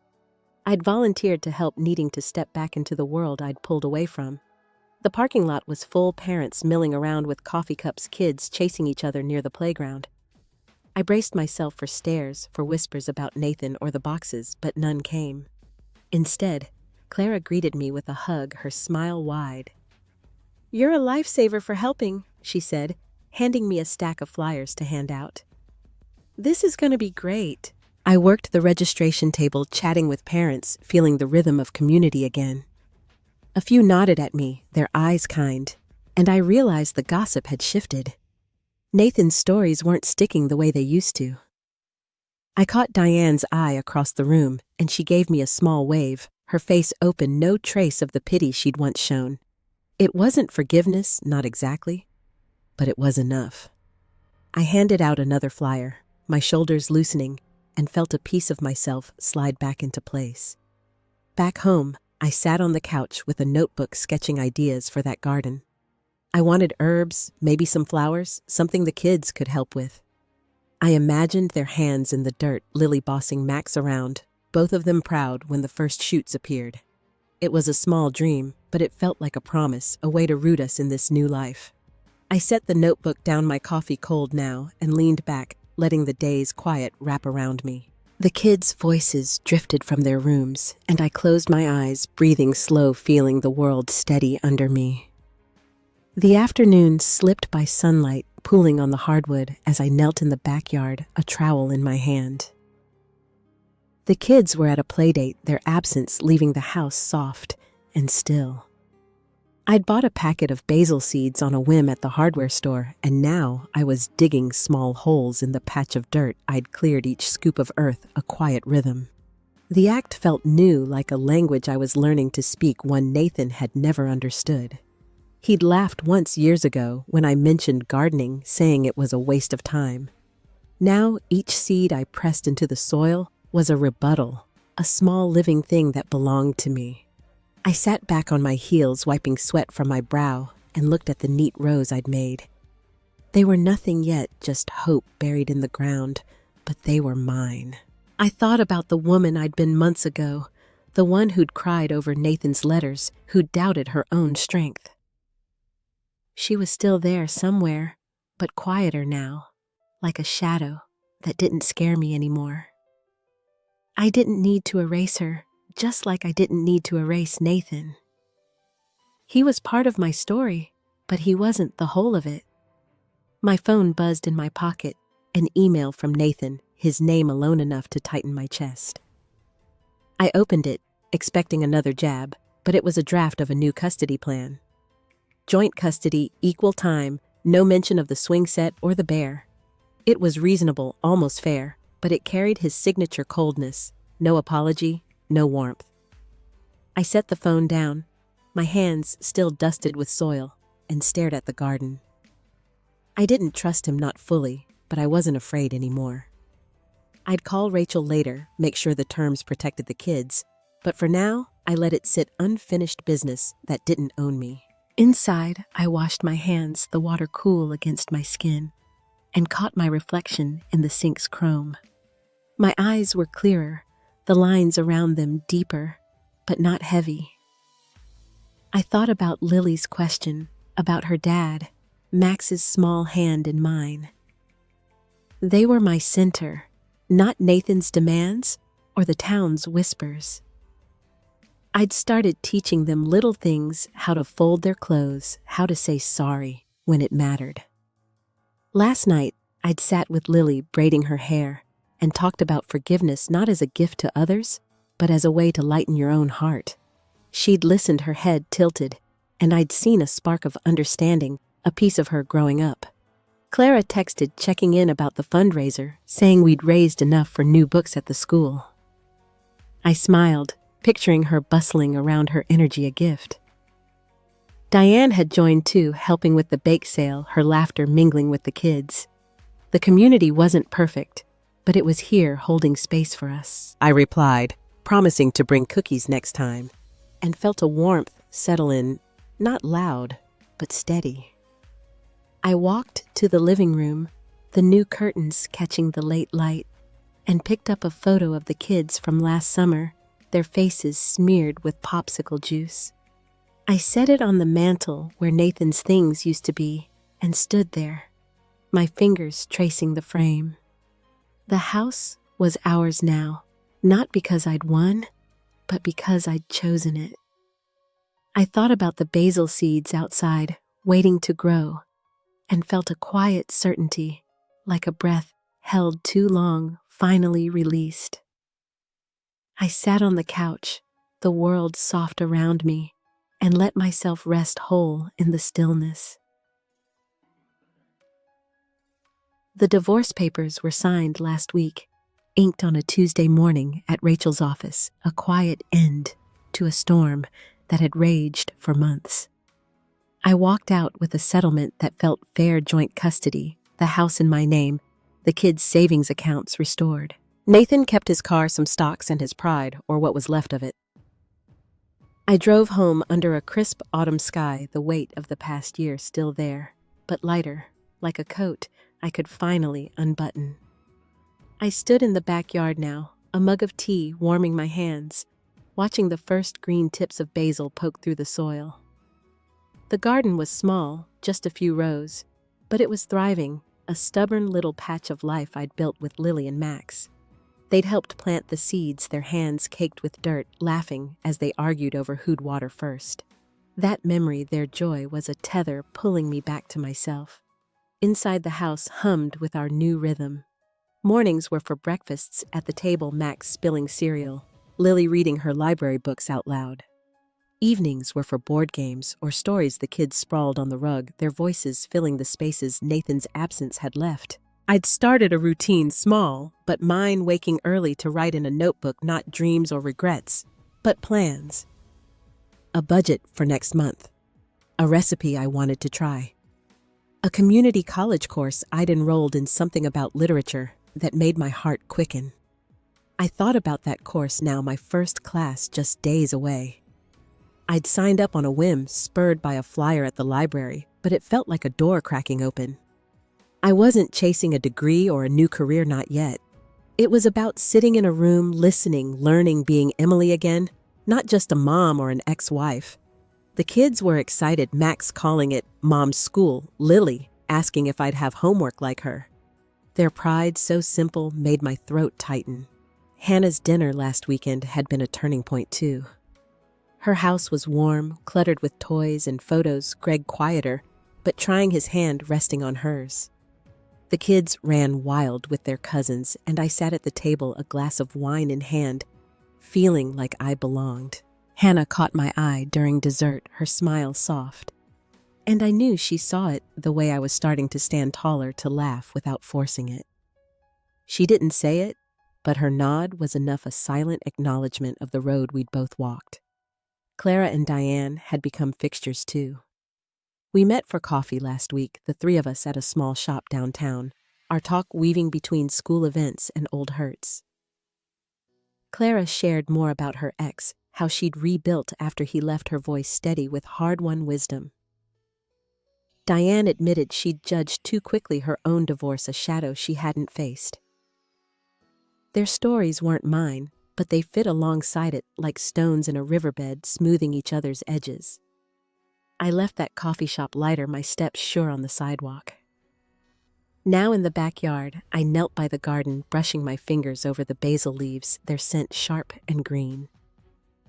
I'd volunteered to help, needing to step back into the world I'd pulled away from. The parking lot was full, parents milling around with coffee cups, kids chasing each other near the playground. I braced myself for stares, for whispers about Nathan or the boxes, but none came. Instead, Clara greeted me with a hug, her smile wide. "You're a lifesaver for helping," she said, handing me a stack of flyers to hand out. "This is going to be great." I worked the registration table, chatting with parents, feeling the rhythm of community again. A few nodded at me, their eyes kind, and I realized the gossip had shifted. Nathan's stories weren't sticking the way they used to. I caught Diane's eye across the room, and she gave me a small wave, her face open, no trace of the pity she'd once shown. It wasn't forgiveness, not exactly, but it was enough. I handed out another flyer, my shoulders loosening, and felt a piece of myself slide back into place. Back home, I sat on the couch with a notebook sketching ideas for that garden. I wanted herbs, maybe some flowers, something the kids could help with. I imagined their hands in the dirt, Lily bossing Max around, both of them proud when the first shoots appeared. It was a small dream, but it felt like a promise, a way to root us in this new life. I set the notebook down, my coffee cold now, and leaned back, letting the day's quiet wrap around me. The kids' voices drifted from their rooms, and I closed my eyes, breathing slow, feeling the world steady under me. The afternoon slipped by, sunlight pooling on the hardwood as I knelt in the backyard, a trowel in my hand. The kids were at a playdate, their absence leaving the house soft and still. I'd bought a packet of basil seeds on a whim at the hardware store, and now I was digging small holes in the patch of dirt I'd cleared, each scoop of earth a quiet rhythm. The act felt new, like a language I was learning to speak, one Nathan had never understood. He'd laughed once years ago when I mentioned gardening, saying it was a waste of time. Now each seed I pressed into the soil was a rebuttal, a small living thing that belonged to me. I sat back on my heels, wiping sweat from my brow, and looked at the neat rows I'd made. They were nothing yet, just hope buried in the ground, but they were mine. I thought about the woman I'd been months ago, the one who'd cried over Nathan's letters, who'd doubted her own strength. She was still there somewhere, but quieter now, like a shadow that didn't scare me anymore. I didn't need to erase her, just like I didn't need to erase Nathan. He was part of my story, but he wasn't the whole of it. My phone buzzed in my pocket, an email from Nathan, his name alone enough to tighten my chest. I opened it, expecting another jab, but it was a draft of a new custody plan. Joint custody, equal time, no mention of the swing set or the bear. It was reasonable, almost fair, but it carried his signature coldness. No apology, no warmth. I set the phone down, my hands still dusted with soil, and stared at the garden. I didn't trust him, not fully, but I wasn't afraid anymore. I'd call Rachel later, make sure the terms protected the kids, but for now, I let it sit unfinished business that didn't own me. Inside, I washed my hands, the water cool against my skin, and caught my reflection in the sink's chrome. My eyes were clearer, the lines around them deeper, but not heavy. I thought about Lily's question, about her dad, Max's small hand in mine. They were my center, not Nathan's demands or the town's whispers. I'd started teaching them little things, how to fold their clothes, how to say sorry when it mattered. Last night, I'd sat with Lily braiding her hair and talked about forgiveness not as a gift to others, but as a way to lighten your own heart. She'd listened, her head tilted, and I'd seen a spark of understanding, a piece of her growing up. Clara texted, checking in about the fundraiser, saying we'd raised enough for new books at the school. I smiled, picturing her bustling around, her energy a gift. Diane had joined too, helping with the bake sale, her laughter mingling with the kids. The community wasn't perfect, but it was here holding space for us. I replied, promising to bring cookies next time, and felt a warmth settle in, not loud, but steady. I walked to the living room, the new curtains catching the late light, and picked up a photo of the kids from last summer, their faces smeared with popsicle juice. I set it on the mantel where Nathan's things used to be and stood there, my fingers tracing the frame. The house was ours now, not because I'd won, but because I'd chosen it. I thought about the basil seeds outside, waiting to grow, and felt a quiet certainty, like a breath held too long, finally released. I sat on the couch, the world soft around me, and let myself rest whole in the stillness. The divorce papers were signed last week, inked on a Tuesday morning at Rachel's office, a quiet end to a storm that had raged for months. I walked out with a settlement that felt fair: joint custody, the house in my name, the kids' savings accounts restored. Nathan kept his car, some stocks, and his pride, or what was left of it. I drove home under a crisp autumn sky, the weight of the past year still there, but lighter, like a coat I could finally unbutton. I stood in the backyard now, a mug of tea warming my hands, watching the first green tips of basil poke through the soil. The garden was small, just a few rows, but it was thriving, a stubborn little patch of life I'd built with Lily and Max. They'd helped plant the seeds, their hands caked with dirt, laughing as they argued over who'd water first. That memory, their joy, was a tether pulling me back to myself. Inside the house hummed with our new rhythm. Mornings were for breakfasts at the table, Max spilling cereal, Lily reading her library books out loud. Evenings were for board games or stories the kids sprawled on the rug, their voices filling the spaces Nathan's absence had left. I'd started a routine, small, but mine, waking early to write in a notebook not dreams or regrets, but plans. A budget for next month. A recipe I wanted to try. A community college course I'd enrolled in, something about literature that made my heart quicken. I thought about that course now, my first class just days away. I'd signed up on a whim, spurred by a flyer at the library, but it felt like a door cracking open. I wasn't chasing a degree or a new career, not yet. It was about sitting in a room, listening, learning, being Emily again, not just a mom or an ex-wife. The kids were excited, Max calling it mom's school, Lily asking if I'd have homework like her. Their pride, so simple, made my throat tighten. Hannah's dinner last weekend had been a turning point too. Her house was warm, cluttered with toys and photos, Greg quieter, but trying his hand resting on hers. The kids ran wild with their cousins, and I sat at the table, a glass of wine in hand, feeling like I belonged. Hannah caught my eye during dessert, her smile soft. And I knew she saw it the way I was starting to stand taller to laugh without forcing it. She didn't say it, but her nod was enough a silent acknowledgement of the road we'd both walked. Clara and Diane had become fixtures too. We met for coffee last week, the three of us at a small shop downtown, our talk weaving between school events and old hurts. Clara shared more about her ex, how she'd rebuilt after he left, her voice steady with hard-won wisdom. Diane admitted she'd judged too quickly her own divorce, a shadow she hadn't faced. Their stories weren't mine, but they fit alongside it like stones in a riverbed, smoothing each other's edges. I left that coffee shop lighter, my steps sure on the sidewalk. Now in the backyard, I knelt by the garden, brushing my fingers over the basil leaves, their scent sharp and green.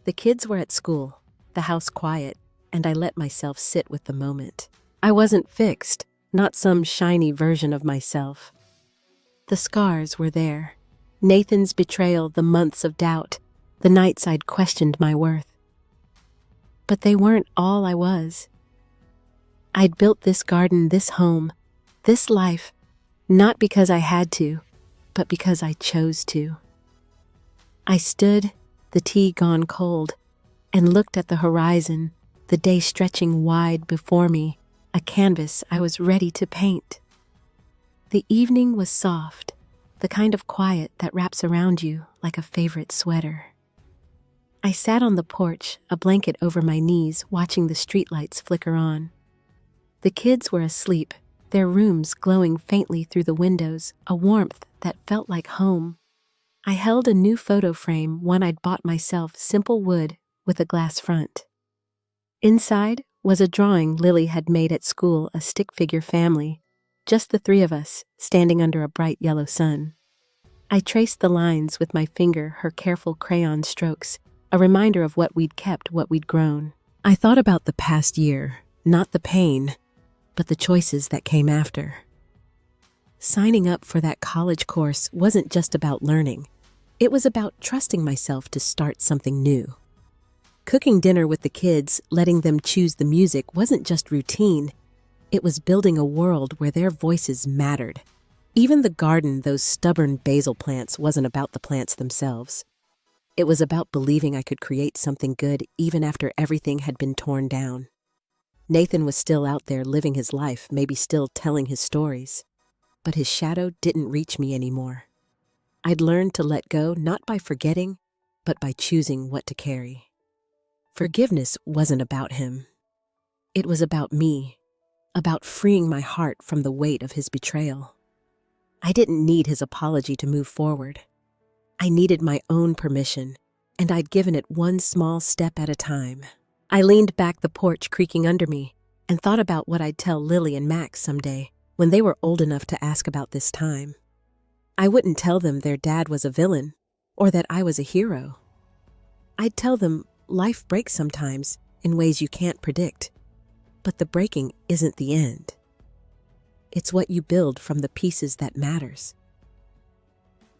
The kids were at school, the house quiet, and I let myself sit with the moment. I wasn't fixed, not some shiny version of myself. The scars were there. Nathan's betrayal, the months of doubt, the nights I'd questioned my worth. But they weren't all I was. I'd built this garden, this home, this life, not because I had to, but because I chose to. I stood, the tea gone cold, and looked at the horizon, the day stretching wide before me, a canvas I was ready to paint. The evening was soft, the kind of quiet that wraps around you like a favorite sweater. I sat on the porch, a blanket over my knees, watching the streetlights flicker on. The kids were asleep, their rooms glowing faintly through the windows, a warmth that felt like home. I held a new photo frame, one I'd bought myself, simple wood with a glass front. Inside was a drawing Lily had made at school, a stick figure family, just the three of us, standing under a bright yellow sun. I traced the lines with my finger, her careful crayon strokes, a reminder of what we'd kept, what we'd grown. I thought about the past year, not the pain, but the choices that came after. Signing up for that college course wasn't just about learning. It was about trusting myself to start something new. Cooking dinner with the kids, letting them choose the music, wasn't just routine. It was building a world where their voices mattered. Even the garden, those stubborn basil plants, wasn't about the plants themselves. It was about believing I could create something good even after everything had been torn down. Nathan was still out there living his life, maybe still telling his stories. But his shadow didn't reach me anymore. I'd learned to let go, not by forgetting, but by choosing what to carry. Forgiveness wasn't about him. It was about me, about freeing my heart from the weight of his betrayal. I didn't need his apology to move forward. I needed my own permission, and I'd given it one small step at a time. I leaned back, the porch creaking under me, and thought about what I'd tell Lily and Max someday, when they were old enough to ask about this time. I wouldn't tell them their dad was a villain, or that I was a hero. I'd tell them life breaks sometimes in ways you can't predict, but the breaking isn't the end. It's what you build from the pieces that matters.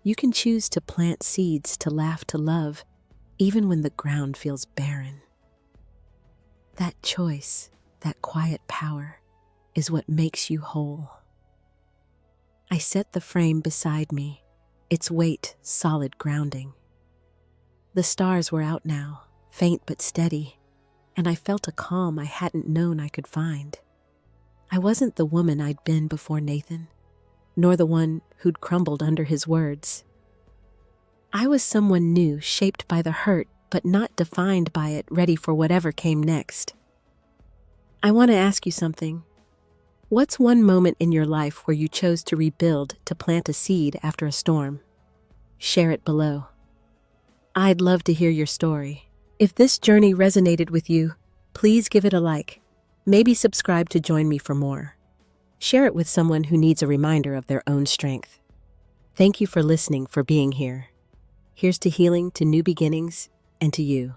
You can choose to plant seeds, to laugh, to love, even when the ground feels barren. That choice, that quiet power, is what makes you whole. I set the frame beside me, its weight solid grounding. The stars were out now, faint but steady, and I felt a calm I hadn't known I could find. I wasn't the woman I'd been before Nathan, nor the one who'd crumbled under his words. I was someone new, shaped by the hurt, but not defined by it, ready for whatever came next. I want to ask you something. What's one moment in your life where you chose to rebuild, to plant a seed after a storm? Share it below. I'd love to hear your story. If this journey resonated with you, please give it a like. Maybe subscribe to join me for more. Share it with someone who needs a reminder of their own strength. Thank you for listening, for being here. Here's to healing, to new beginnings, and to you.